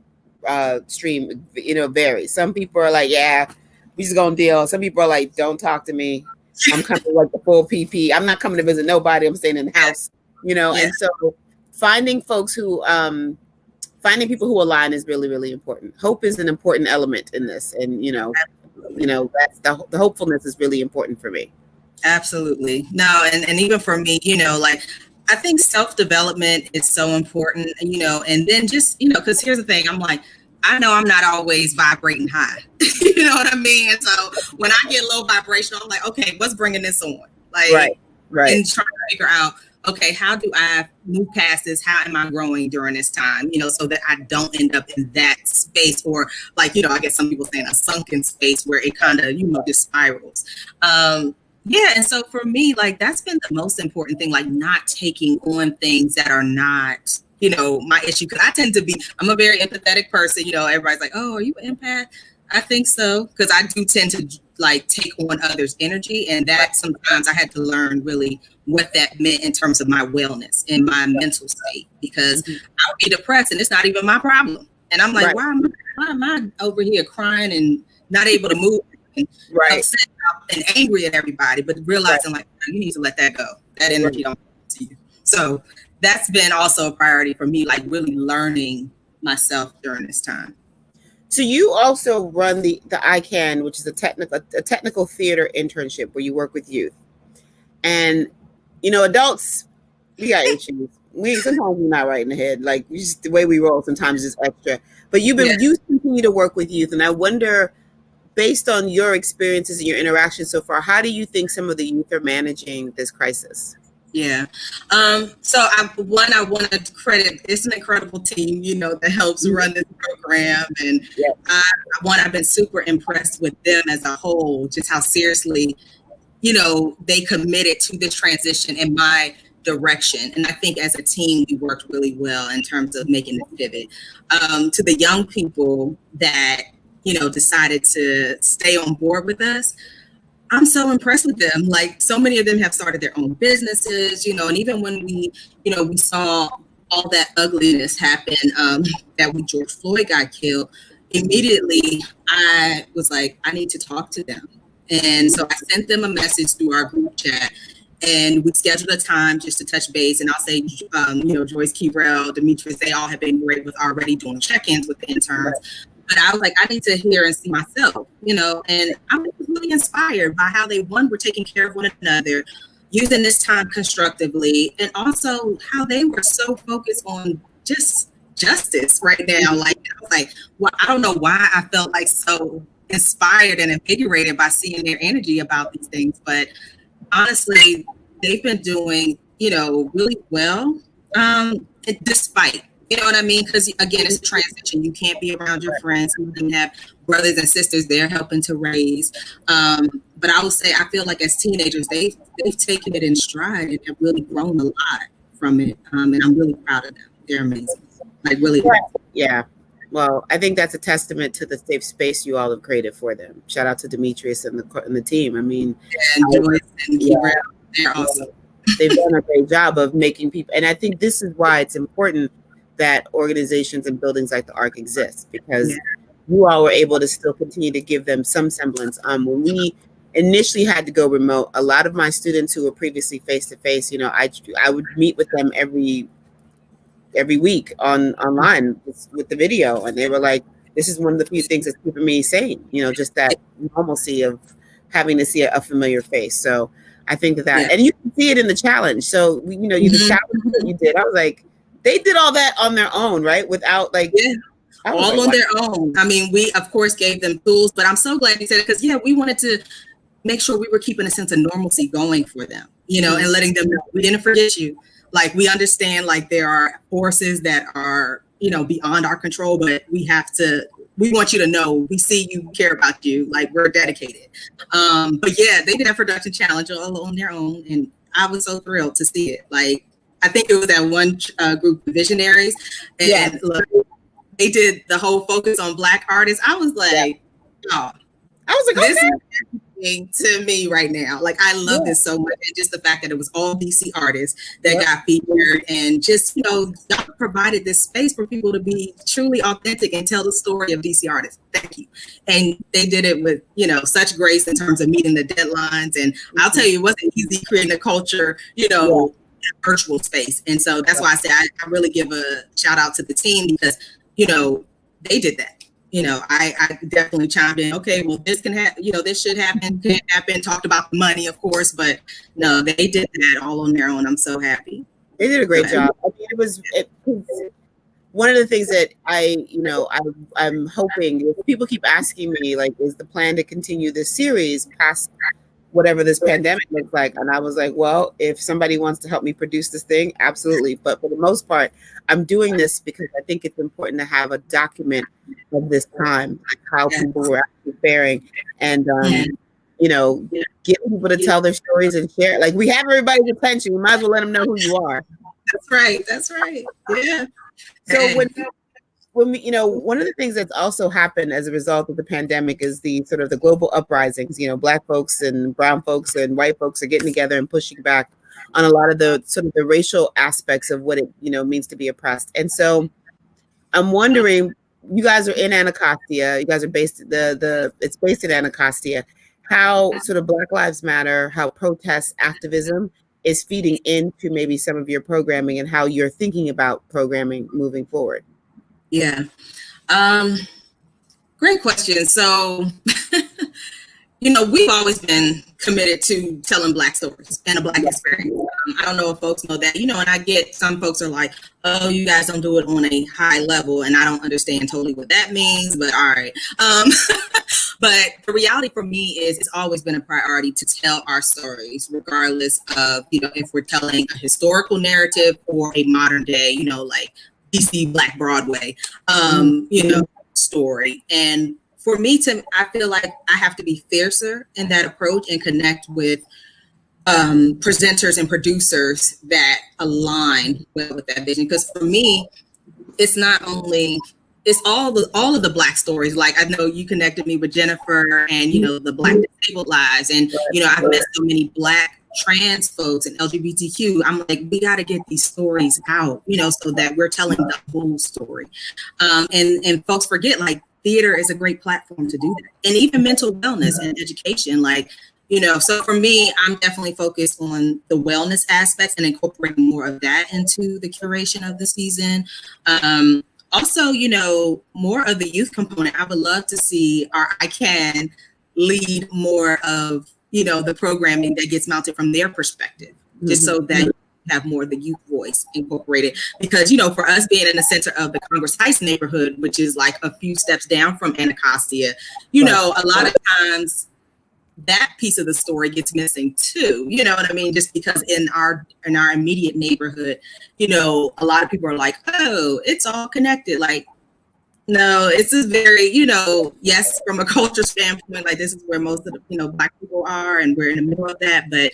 stream, varies. Some people are like, yeah, we just gonna deal. Some people are like, don't talk to me. I'm coming like the full PP. I'm not coming to visit nobody. I'm staying in the house, and so finding folks who, finding people who align is really, really important. Hope is an important element in this. And, that's the hopefulness is really important for me. Absolutely. No. And even for me, I think self-development is so important, and then just, because here's the thing, I'm like, I know I'm not always vibrating high. You know what I mean? So when I get low vibrational, I'm like, okay, what's bringing this on? Like, right. And trying to figure out, okay, how do I move past this? How am I growing during this time? You know, so that I don't end up in that space, or like, you know, I guess some people saying a sunken space where it kind of, you know, just spirals. Yeah. And so for me, like, that's been the most important thing, like not taking on things that are not, you know, my issue. Cause I'm a very empathetic person. You know, everybody's like, oh, are you an empath? I think so. Cause I do tend to like take on others' energy. And that sometimes I had to learn really what that meant in terms of my wellness and my mental state, because I would be depressed and it's not even my problem. And I'm like, why am I over here crying and not able to move and upset and angry at everybody, but realizing like, you need to let that go. That energy don't belong to you. So that's been also a priority for me, like really learning myself during this time. So you also run the ICANN, which is a technical theater internship where you work with youth. And, you know, adults, we got issues. Sometimes we're not right in the head. Like, just the way we roll sometimes is extra. But you continue to work with youth. And I wonder, based on your experiences and your interactions so far, how do you think some of the youth are managing this crisis? Yeah. So I want to credit, it's an incredible team, you know, that helps run this program. And I've been super impressed with them as a whole, just how seriously, you know, they committed to this transition in my direction. And I think as a team, we worked really well in terms of making this pivot. To the young people that, you know, decided to stay on board with us, I'm so impressed with them. Like, so many of them have started their own businesses, you know, and even when we saw all that ugliness happen, that when George Floyd got killed, immediately I was like, I need to talk to them. And so I sent them a message through our group chat, and we scheduled a time just to touch base. And I'll say, you know, Joyce, Kevrell, Demetrius, they all have been great with already doing check-ins with the interns. But I was like, I need to hear and see myself, you know, and I was really inspired by how they, were taking care of one another, using this time constructively, and also how they were so focused on just justice right now. Like, I was like, well, I don't know why I felt like so inspired and invigorated by seeing their energy about these things. But honestly, they've been doing, you know, really well, despite. You know what I mean? Because again, it's a transition. You can't be around your friends. You can have brothers and sisters they're helping to raise. But I will say, I feel like as teenagers, they've taken it in stride and have really grown a lot from it. And I'm really proud of them. They're amazing. Like, really. Yeah. Well, I think that's a testament to the safe space you all have created for them. Shout out to Demetrius and the team. I mean, and Joyce and Kevrell, they're awesome. They've done a great job of making people, and I think this is why it's important that organizations and buildings like the THEARC exist, because you all were able to still continue to give them some semblance. When we initially had to go remote, a lot of my students who were previously face-to-face, you know, I would meet with them every week online with the video, and they were like, this is one of the few things that's keeping me sane, you know, just that normalcy of having to see a familiar face. So I think that, and you can see it in the challenge. So, you know, the challenge that you did, I was like, they did all that on their own, right? Without like, all on their own. I mean, we of course gave them tools, but I'm so glad you said it, because we wanted to make sure we were keeping a sense of normalcy going for them, you know, and letting them know we didn't forget you. Like, we understand, like, there are forces that are, you know, beyond our control, but we want you to know we see you, we care about you, like, we're dedicated. But they did that production challenge all on their own, and I was so thrilled to see it. Like, I think it was that one group of visionaries, and look, they did the whole focus on Black artists. I was like, oh, I was like, this is everything to me right now. Like, I love this so much, and just the fact that it was all DC artists that got featured, and just, you know, y'all provided this space for people to be truly authentic and tell the story of DC artists. Thank you. And they did it with, you know, such grace in terms of meeting the deadlines. And I'll tell you, it wasn't easy creating a culture, you know. Virtual space. And so that's why I say I really give a shout out to the team, because, you know, they did that. You know, I definitely chimed in. Okay, well, this can happen, you know, this should happen, can happen, talked about the money, of course, but no, they did that all on their own. I'm so happy. They did a great job. I mean, one of the things that I'm hoping, people keep asking me, like, is the plan to continue this series past whatever this pandemic looks like? And I was like, well, if somebody wants to help me produce this thing, absolutely. But for the most part, I'm doing this because I think it's important to have a document of this time, like how people were actually faring, and get people to tell their stories and share. Like, we have everybody's attention. We might as well let them know who you are. That's right. That's right. Yeah. So when we, one of the things that's also happened as a result of the pandemic is the sort of the global uprisings. Black folks and brown folks and white folks are getting together and pushing back on a lot of the sort of the racial aspects of what it means to be oppressed. And so I'm wondering, you guys are in Anacostia. You guys are based it's based in Anacostia. How sort of Black Lives Matter, how protest activism is feeding into maybe some of your programming and how you're thinking about programming moving forward. Yeah. Great question. So, we've always been committed to telling Black stories and a Black experience. I don't know if folks know that, and I get some folks are like, oh, you guys don't do it on a high level. And I don't understand totally what that means, but all right. But the reality for me is it's always been a priority to tell our stories, regardless of, if we're telling a historical narrative or a modern day, like DC Black Broadway, story. And for me I feel like I have to be fiercer in that approach and connect with presenters and producers that align well with that vision. Because for me, it's not only, it's all of the Black stories. Like, I know you connected me with Jennifer and, the Black disabled lives. And, I've met so many Black trans folks and LGBTQ. I'm like, we got to get these stories out, so that we're telling the whole story. And folks forget, like, theater is a great platform to do that. And even mental wellness and education, like, so for me, I'm definitely focused on the wellness aspects and incorporating more of that into the curation of the season. Also, more of the youth component. I would love to see, or I can lead more of, the programming that gets mounted from their perspective, just so that you have more of the youth voice incorporated. Because, for us being in the center of the Congress Heights neighborhood, which is like a few steps down from Anacostia, a lot of times that piece of the story gets missing too. You know what I mean? Just because in our immediate neighborhood, a lot of people are like, oh, it's all connected. Like, no, it's just very, yes, from a culture standpoint, like this is where most of the, Black people are, and we're in the middle of that. But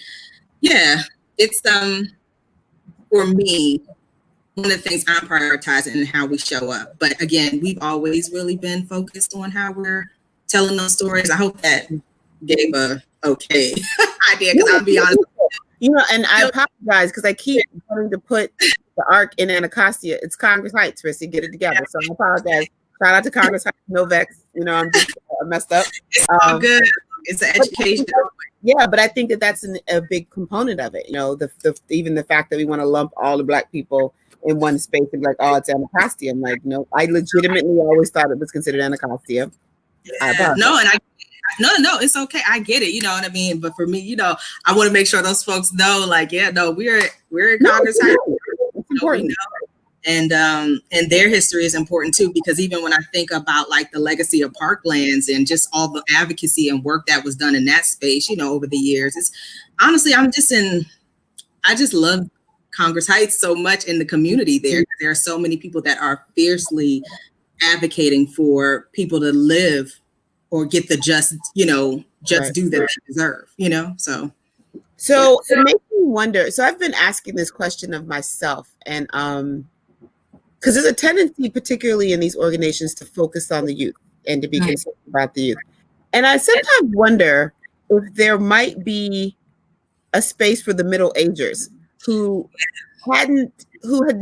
yeah, it's, for me, one of the things I'm prioritizing and how we show up. But again, we've always really been focused on how we're telling those stories. I hope that gave a okay idea, because I'll be honest. And I apologize because I keep wanting to put the ARC in Anacostia. It's Congress Heights, Rissy, get it together. So I apologize. Shout out to Congress Heights, no vex. I'm just messed up. It's all good. It's an education. Yeah, but I think that that's a big component of it. Even the fact that we want to lump all the Black people in one space and be like, oh, it's Anacostia. I'm like, no, I legitimately always thought it was considered Anacostia. Yeah. No, it's okay. I get it. You know what I mean? But for me, I want to make sure those folks know, like, yeah, no, we're in Congress Heights. It's important. And their history is important too, because even when I think about like the legacy of Parklands and just all the advocacy and work that was done in that space, over the years, it's honestly, I just love Congress Heights so much in the community there. There are so many people that are fiercely advocating for people to live or get the just right. due that they deserve, So it makes me wonder. So I've been asking this question of myself, and because there's a tendency, particularly in these organizations, to focus on the youth and to be concerned about the youth. And I sometimes wonder if there might be a space for the middle agers who had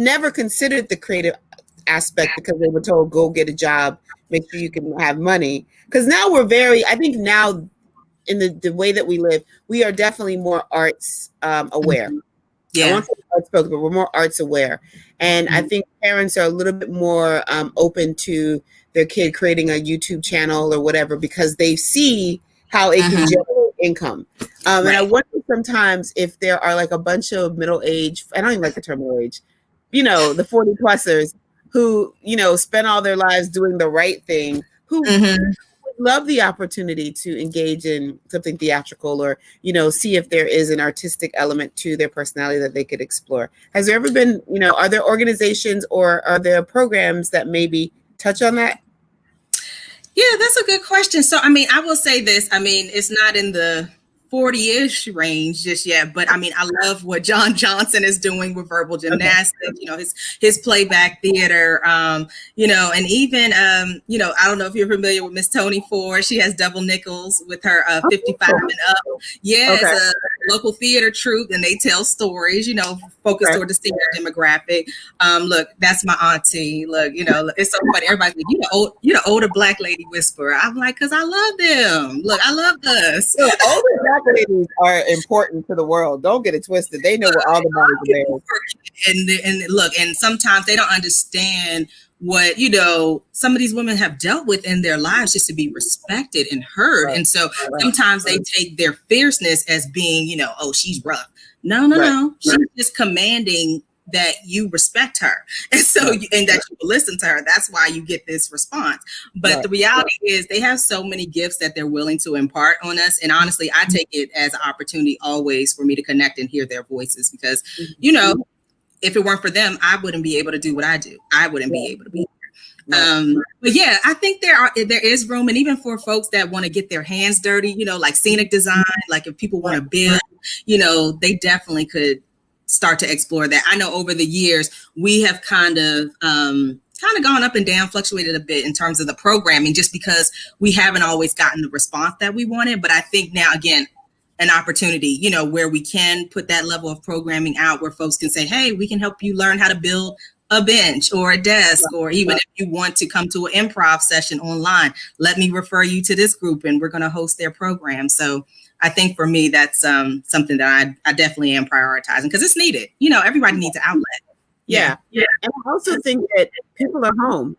never considered the creative aspect because they were told, go get a job, make sure you can have money. Because now I think now in the way that we live, we are definitely more arts aware. Yeah. I won't say arts focused, but we're more arts aware. And I think parents are a little bit more open to their kid creating a YouTube channel or whatever, because they see how it can generate income. And I wonder sometimes if there are like a bunch of middle age, I don't even like the term middle age, the 40 plusers who, you know, spend all their lives doing the right thing, who would love the opportunity to engage in something theatrical, or, you know, see if there is an artistic element to their personality that they could explore. Has there ever been, you know, are there organizations or are there programs that maybe touch on that? Yeah, that's a good question. So, I mean, I will say this. I mean, it's not in the 40-ish range just yet, but I mean, I love what John Johnson is doing with verbal gymnastics, you know, his playback theater, you know, and even, you know, I don't know if you're familiar with Miss Tony Ford. She has Double Nickels with her 55 and up. Yeah, it's a local theater troupe, and they tell stories, you know, focused toward the senior demographic. Look, that's my auntie. Look, you know, it's so funny. Everybody's like, you're the older Black lady whisperer. I'm like, because I love them. Look, I love us. So older Black ladies are important to the world. Don't get it twisted. They know where all the bodies are there. And look, and sometimes they don't understand what, you know, some of these women have dealt with in their lives just to be respected and heard. And so sometimes they take their fierceness as being, you know, oh, she's rough. No. She's just commanding that you respect her. And so, and that you listen to her. That's why you get this response. But the reality is they have so many gifts that they're willing to impart on us. And honestly, I take it as an opportunity always for me to connect and hear their voices, because, you know, if it weren't for them, I wouldn't be able to do what I do. I wouldn't be able to be here. But yeah, I think there is room, and even for folks that want to get their hands dirty, you know, like scenic design, like if people want to build, you know, they definitely could start to explore that. I know over the years we have kind of gone up and down, fluctuated a bit in terms of the programming, just because we haven't always gotten the response that we wanted. But I think now, again, an opportunity, you know, where we can put that level of programming out, where folks can say, hey, we can help you learn how to build a bench or a desk, or even if you want to come to an improv session online, let me refer you to this group and we're going to host their program. So I think for me, that's something that I definitely am prioritizing, because it's needed. You know, everybody needs an outlet. Yeah. And I also think that people are home.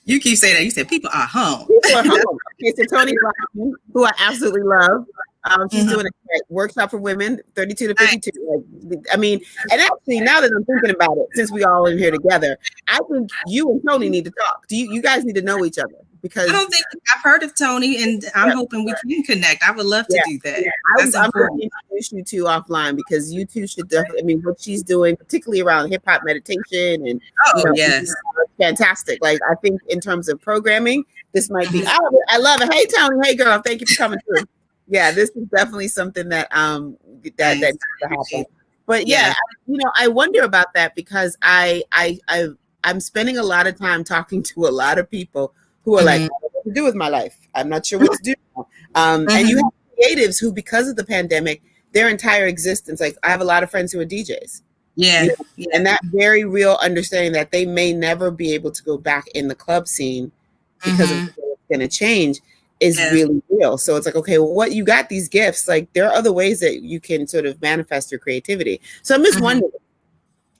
You keep saying that. You said people are home. People are home. Okay, so Tony Blackman, who I absolutely love, she's doing a workshop for women, 32 to 52. Like, I mean, and actually, now that I'm thinking about it, since we all in here together, I think you and Tony need to talk. You guys need to know each other, because I don't think I've heard of Tony, and I'm hoping we can connect. I would love to do that. I'm going to introduce you two offline, because you two should definitely. I mean, what she's doing, particularly around hip hop meditation, and fantastic. Like, I think in terms of programming, this might be. I love it. Hey, Tony. Hey, girl. Thank you for coming through. Yeah, this is definitely something that that needs to happen. But you know, I wonder about that, because I'm spending a lot of time talking to a lot of people who are like, I don't know what to do with my life. I'm not sure what to do now. And you have creatives who, because of the pandemic, their entire existence, like I have a lot of friends who are DJs. You know, and that very real understanding that they may never be able to go back in the club scene because of what's going to change is really real. So it's like, okay, well, what you got these gifts, like there are other ways that you can sort of manifest your creativity. So I'm just wondering,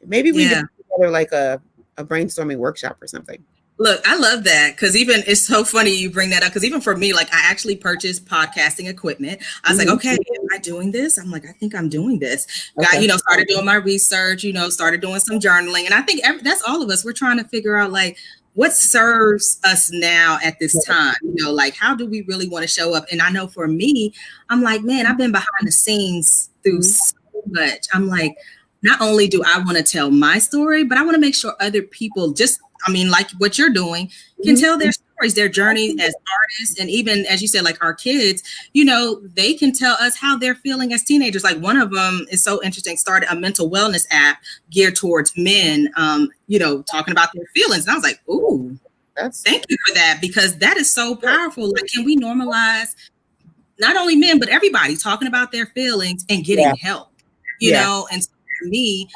maybe we can put together like a brainstorming workshop or something. Look, I love that, because even it's so funny you bring that up, because even for me, like I actually purchased podcasting equipment. I was like, okay, am I doing this? I'm like, I think I'm doing this. Got, you know, started doing my research, you know, started doing some journaling. And I think that's all of us. We're trying to figure out like what serves us now at this time, you know, like how do we really want to show up? And I know for me, I'm like, man, I've been behind the scenes through so much. I'm like, not only do I want to tell my story, but I want to make sure other people just, I mean, like what you're doing, can tell their stories, their journey as artists. And even, as you said, like our kids, you know, they can tell us how they're feeling as teenagers. Like one of them is so interesting, started a mental wellness app geared towards men, you know, talking about their feelings. And I was like, ooh, thank you for that, because that is so powerful. Like, can we normalize not only men, but everybody talking about their feelings and getting help, you know? And for me,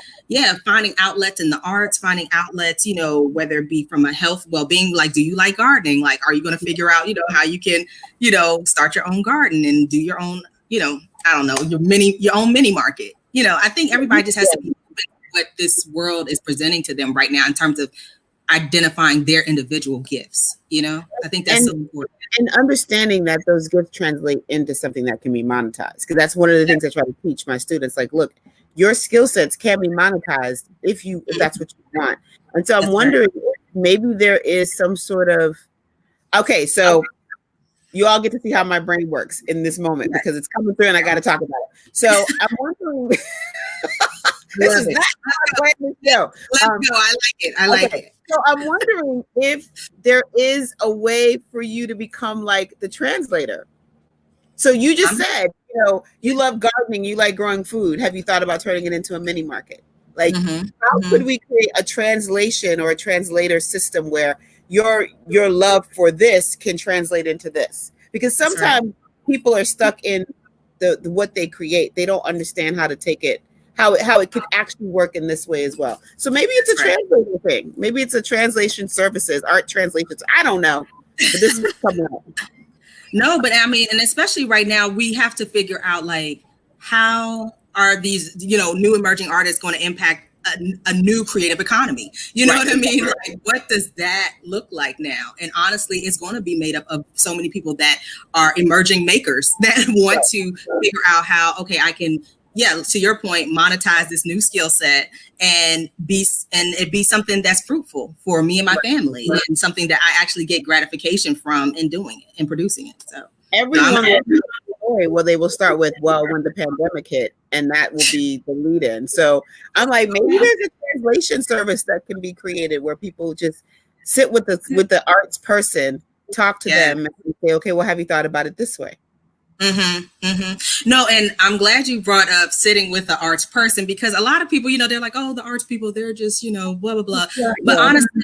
finding outlets in the arts, finding outlets, you know, whether it be from a health well-being, like, do you like gardening? Like, are you going to figure out, you know, how you can, you know, start your own garden and do your own, you know, I don't know, your own mini market. You know, I think everybody just has to be what this world is presenting to them right now in terms of identifying their individual gifts. You know, I think that's so important. And understanding that those gifts translate into something that can be monetized. Because that's one of the things I try to teach my students. Like, look, your skill sets can be monetized if that's what you want. And so I'm wondering if maybe there is some sort of, okay, so you all get to see how my brain works in this moment because it's coming through and I got to talk about it. So I'm wondering, this is not the show. Let's go. I like it. I like it. So I'm wondering if there is a way for you to become like the translator. So you just said, you know, you love gardening, you like growing food. Have you thought about turning it into a mini market? Like, how could we create a translation or a translator system where your love for this can translate into this? Because sometimes people are stuck in the what they create. They don't understand how to take it, how it could actually work in this way as well. So maybe it's a translator thing. Maybe it's a translation services, art translations. I don't know. But this is what's coming up. No, but I mean, and especially right now, we have to figure out like, how are these, you know, new emerging artists going to impact a new creative economy? You know what I mean? Like, what does that look like now? And honestly, it's going to be made up of so many people that are emerging makers that want to figure out how, okay, I can, to your point, monetize this new skill set and it be something that's fruitful for me and my family and something that I actually get gratification from in doing it and producing it. So everyone well, they will start with, well, when the pandemic hit, and that will be the lead in. So I'm like, maybe there's a translation service that can be created where people just sit with the arts person, talk to them and say, okay, well, have you thought about it this way? No, and I'm glad you brought up sitting with the arts person, because a lot of people, you know, they're like, oh, the arts people, they're just, you know, blah, blah, blah. But honestly,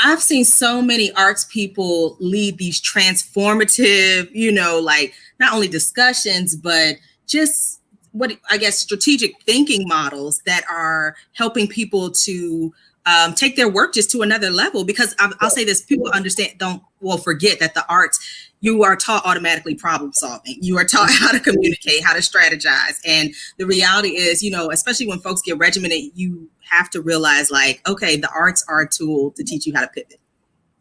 I've seen so many arts people lead these transformative, you know, like not only discussions, but just what I guess strategic thinking models that are helping people to take their work just to another level. Because I'll say this, people forget that the arts, you are taught automatically problem solving. You are taught how to communicate, how to strategize. And the reality is, you know, especially when folks get regimented, you have to realize like, okay, the arts are a tool to teach you how to pivot.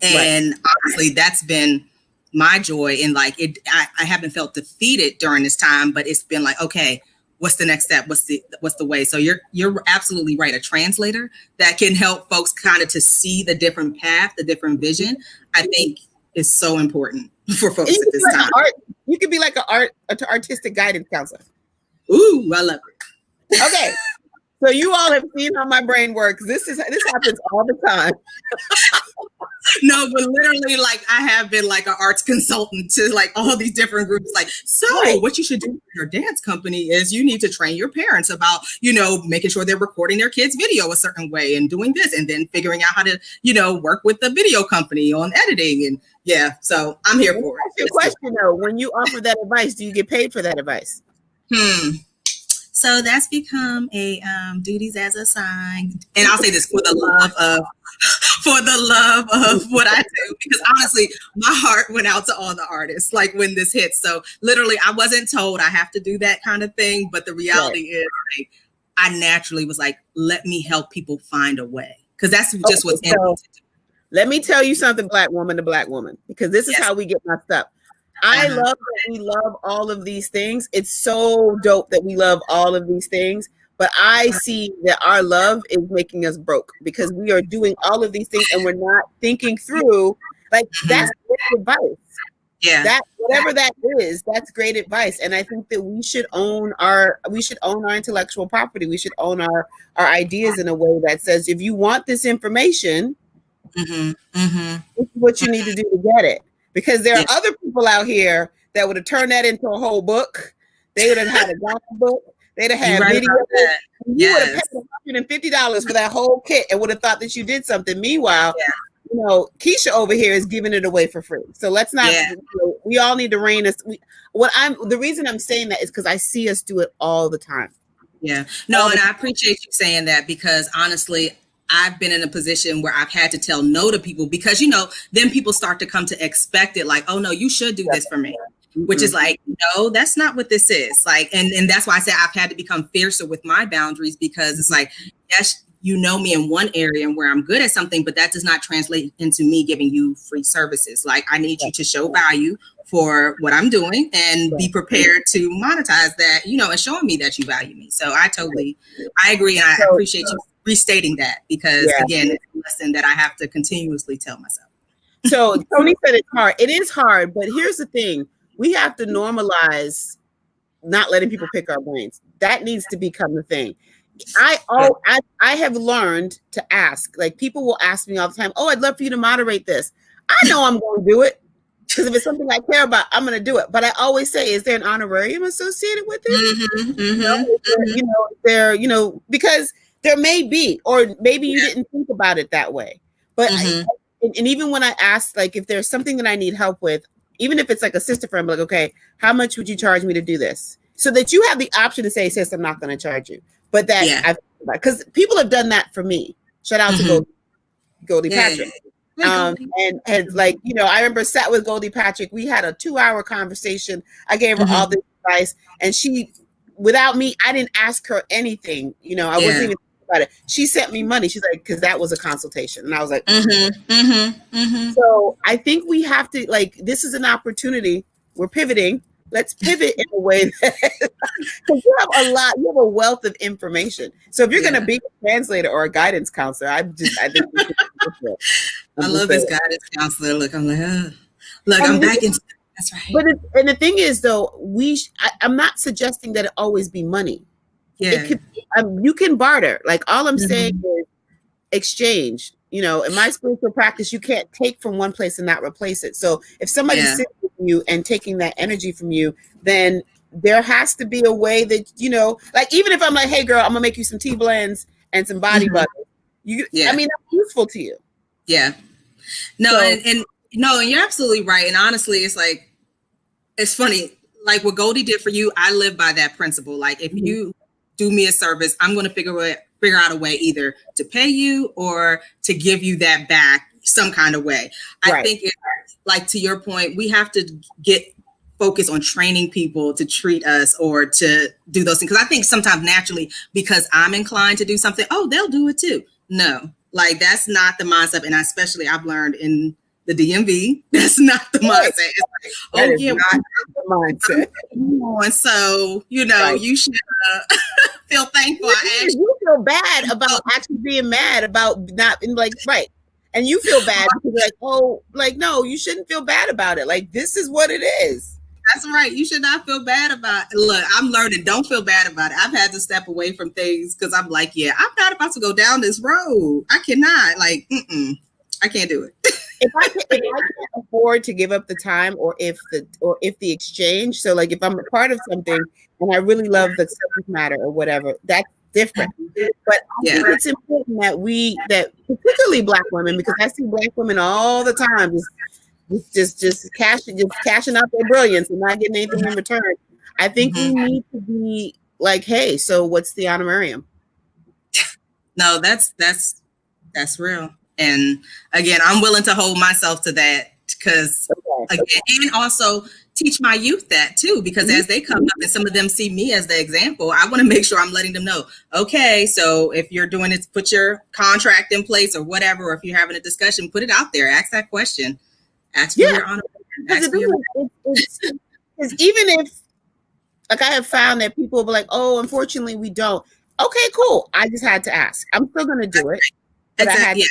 And honestly, that's been my joy. And like, I haven't felt defeated during this time, but it's been like, okay, what's the next step? What's the way? So you're absolutely right. A translator that can help folks kind of to see the different path, the different vision, I think is so important for folks at this time. You could be like an artistic guidance counselor. Ooh, I love it. Okay. So you all have seen how my brain works. This happens all the time. No, but literally, like, I have been like an arts consultant to like all these different groups. Like, so what you should do for your dance company is you need to train your parents about, you know, making sure they're recording their kids' video a certain way and doing this, and then figuring out how to, you know, work with the video company on editing. And so I'm here for it. Your question though, when you offer that advice, do you get paid for that advice? So that's become a duties as assigned. And I'll say this for the love of what I do, because honestly, my heart went out to all the artists, like when this hit. So literally, I wasn't told I have to do that kind of thing. But the reality is, like, I naturally was like, let me help people find a way. Because that's just what's in me. Let me tell you something, black woman to black woman, because this is how we get messed up. I love that we love all of these things. It's so dope that we love all of these things. But I see that our love is making us broke because we are doing all of these things and we're not thinking through. Like, that's great advice. That whatever that is, that's great advice. And I think that we should own our intellectual property. We should own our ideas in a way that says, if you want this information, this is what you need to do to get it. Because there are other people out here that would have turned that into a whole book. They would have had a guide book. They'd have had videos. You would have paid $150 for that whole kit and would have thought that you did something. Meanwhile, you know, Keisha over here is giving it away for free. So let's not. You know, we all need to rein this. The reason I'm saying that is because I see us do it all the time. Yeah. No, and I appreciate you saying that, because honestly, I've been in a position where I've had to tell no to people because, you know, then people start to come to expect it, like, oh no, you should do this for me, which is like, no, that's not what this is. Like, and that's why I say I've had to become fiercer with my boundaries, because it's like, yes, you know me in one area and where I'm good at something, but that does not translate into me giving you free services. Like, I need you to show value for what I'm doing and be prepared to monetize that, you know, and showing me that you value me. So I agree. And I appreciate you restating that, because again, it's a lesson that I have to continuously tell myself. So Tony said it's hard. It is hard, but here's the thing. We have to normalize not letting people pick our brains. That needs to become the thing. I have learned to ask. Like, people will ask me all the time, oh, I'd love for you to moderate this. I know I'm going to do it, because if it's something I care about, I'm going to do it. But I always say, is there an honorarium associated with it? You know, because there may be, or maybe you didn't think about it that way. But and even when I ask, like, if there's something that I need help with, even if it's like a sister friend, like, okay, how much would you charge me to do this? So that you have the option to say, sis, I'm not going to charge you. But that, because people have done that for me. Shout out to Goldie Patrick. And like, you know, I remember sat with Goldie Patrick. We had a 2-hour conversation. I gave her all this advice, and she, without me, I didn't ask her anything. You know, I wasn't even about it. She sent me money. She's like, because that was a consultation. And I was like, So I think we have to, like, this is an opportunity. We're pivoting. Let's pivot in a way that, because you have a wealth of information. So if you're going to be a translator or a guidance counselor, I think I love this guidance counselor. Look, I'm like, look, I'm back in. That's right. But the thing is, though, I'm not suggesting that it always be money. Yeah. You can barter. Like, all I'm saying is exchange. You know, in my spiritual practice, you can't take from one place and not replace it. So if somebody's sitting with you and taking that energy from you, then there has to be a way that, you know, like, even if I'm like, hey, girl, I'm going to make you some tea blends and some body butter. I mean, that's useful to you. Yeah. No, and you're absolutely right. And honestly, it's like, it's funny. Like, what Goldie did for you, I live by that principle. Like, if you do me a service, I'm going to figure out a way either to pay you or to give you that back some kind of way. I think it's like, to your point, we have to get focused on training people to treat us or to do those things. Because I think sometimes naturally, because I'm inclined to do something, oh, they'll do it too. No, like, that's not the mindset. And especially, I've learned in the DMV, that's not the mindset. It's like, not the mindset. And so, you know, you should feel thankful. You feel bad about actually being mad about not being like, and you feel bad because you're like, oh, like, no, you shouldn't feel bad about it. Like, this is what it is. That's right. You should not feel bad about it. Look, I'm learning. Don't feel bad about it. I've had to step away from things because I'm like, I'm not about to go down this road. I cannot. Like, I can't do it. If I can't afford to give up the time, or if the exchange, so like, if I'm a part of something and I really love the subject matter or whatever, that's different. But I think it's important that particularly Black women, because I see Black women all the time just cashing out their brilliance and not getting anything in return. I think we need to be like, hey, so what's the honorarium? No, that's real. And again, I'm willing to hold myself to that, because again, and also teach my youth that too, because as they come up and some of them see me as the example, I want to make sure I'm letting them know, okay, so if you're doing it, put your contract in place or whatever, or if you're having a discussion, put it out there, ask that question, ask for your honor. Because even if, like, I have found that people will be like, oh, unfortunately we don't. Okay, cool. I just had to ask. I'm still going to do it. But I had to.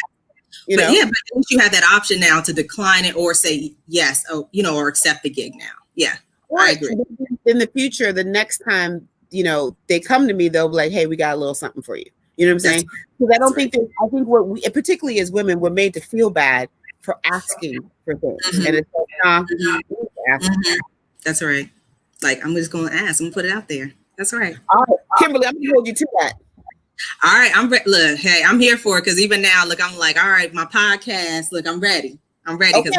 You know? But at least you have that option now to decline it or say yes, or accept the gig now. Yeah, I agree. In the future, the next time, they come to me, they'll be like, hey, we got a little something for you. You know what I'm saying? Because I think what we, particularly as women, we're made to feel bad for asking for things. And it's like, That's right. Like, I'm just going to ask. I'm going to put it out there. That's right. All right. Kimberly, I'm going to hold you to that. All right, look, hey, I'm here for it, because even now, look, I'm like, all right, my podcast, look, I'm ready because okay.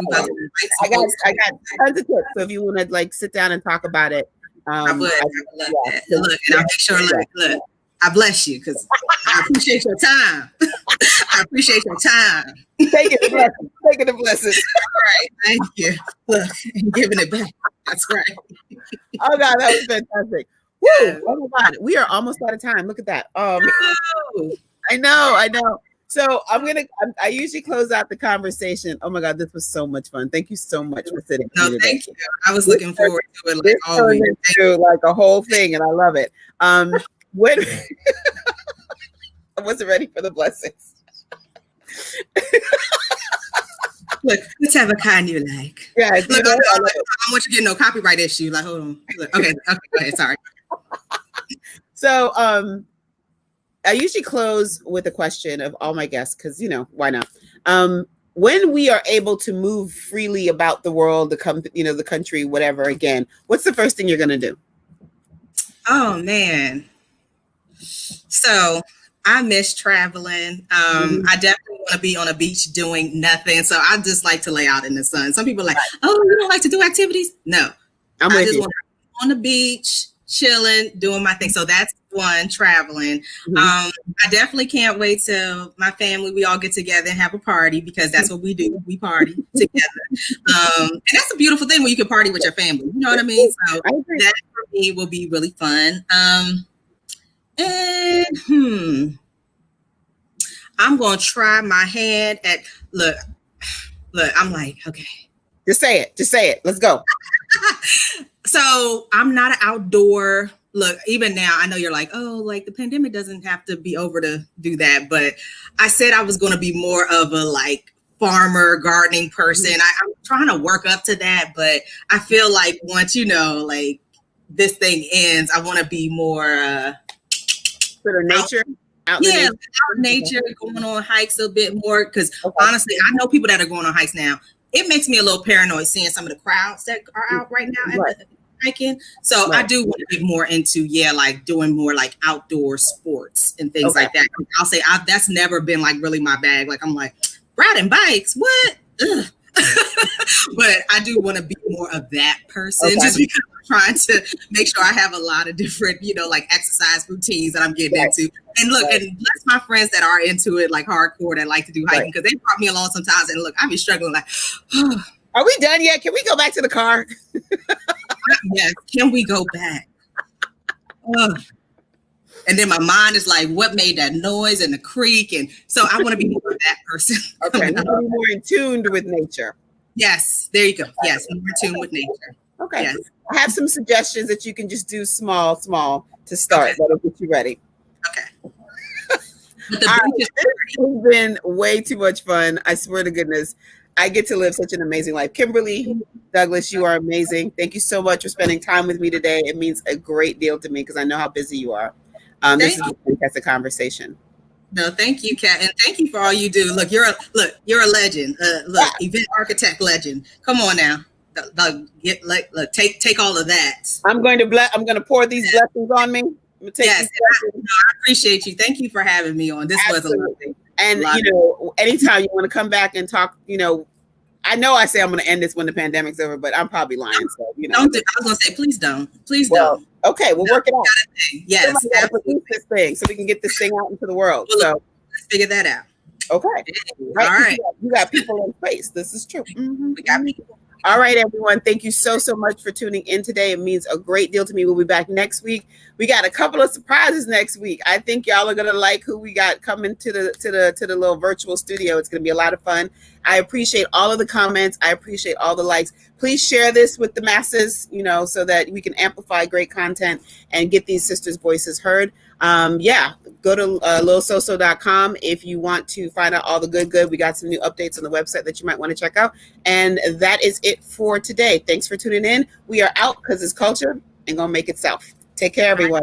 I got tons of tips. So if you want to like sit down and talk about it, I would. I love that. Look, and I'll make sure, look, I bless you, because I appreciate your time. I appreciate your time. Take it the blessings. All right, thank you. Look, giving it back. That's right. Oh God, that was fantastic. Woo! Oh my God, we are almost out of time. Look at that. I know. So I usually close out the conversation. Oh my God, this was so much fun. Thank you so much for sitting with me today. Thank you. I was looking forward to it like all week. Into like a whole thing, and I love it. When I wasn't ready for the blessings. Look, let's have a kind you like. Yeah, look, I don't want you to get no copyright issue. Like, hold on. Look, okay, go ahead. Sorry. So, I usually close with a question of all my guests because why not? When we are able to move freely about the world, the country, whatever. Again, what's the first thing you're going to do? Oh man. So I miss traveling. I definitely want to be on a beach doing nothing. So I just like to lay out in the sun. Some people are like, oh, you don't like to do activities? No, I just want to be on the beach, chilling, doing my thing. So that's one, traveling. I definitely can't wait till my family, we all get together and have a party because that's what we do. We party together. And that's a beautiful thing when you can party with your family. You know what I mean? So that for me will be really fun. And I'm gonna try my hand at look, I'm like, okay. Just say it. Let's go. So I'm not an outdoor look, even now, I know you're like, oh, like the pandemic doesn't have to be over to do that. But I said I was gonna be more of a like farmer gardening person. I'm trying to work up to that, but I feel like once like this thing ends, I want to be more sort of nature. Out nature, going on hikes a bit more. Because honestly, I know people that are going on hikes now. It makes me a little paranoid seeing some of the crowds that are out right now at the hiking. So I do want to get more into like doing more like outdoor sports and things like that. I'll say that's never been like really my bag. Like I'm like riding bikes. What? Ugh. But I do want to be more of that person just because I'm trying to make sure I have a lot of different, like exercise routines that I'm getting into. And look, and bless my friends that are into it, like hardcore, that like to do hiking, because they brought me along sometimes. And look, I be struggling like, are we done yet? Can we go back to the car? Yes. Can we go back? And then my mind is like, what made that noise in the creek? And so I want to be more of that person. Okay, more in tune with nature. Yes, there you go. Yes, more in tune with nature. Okay. Yes. I have some suggestions that you can just do small to start. That'll get you ready. Okay. This has been way too much fun. I swear to goodness. I get to live such an amazing life. Kimberly Douglas, you are amazing. Thank you so much for spending time with me today. It means a great deal to me because I know how busy you are. This is a fantastic conversation. No, thank you, Kat, and thank you for all you do. Look, you're a legend. Event architect legend. Come on now, take all of that. I'm going to pour these blessings on me. Yes, I appreciate you. Thank you for having me on. This was a lot. And anytime you want to come back and talk, I know I say I'm going to end this when the pandemic's over, but I'm probably lying. So I was going to say, please don't. Don't. Okay, we'll work it out. Yes, absolutely. This thing so we can get this thing out into the world. Well, so let's figure that out. Okay. Right. All right. You got people in place. This is true. We got people. All right, everyone. Thank you so much for tuning in today. It means a great deal to me. We'll be back next week. We got a couple of surprises next week. I think y'all are gonna like who we got coming to the little virtual studio. It's gonna be a lot of fun. I appreciate all of the comments. I appreciate all the likes. Please share this with the masses, so that we can amplify great content and get these sisters' voices heard. Go to lilsoso.com if you want to find out all the good. We got some new updates on the website that you might want to check out. And that is it for today. Thanks for tuning in. We are out because it's culture and gonna make it self. Take care, everyone.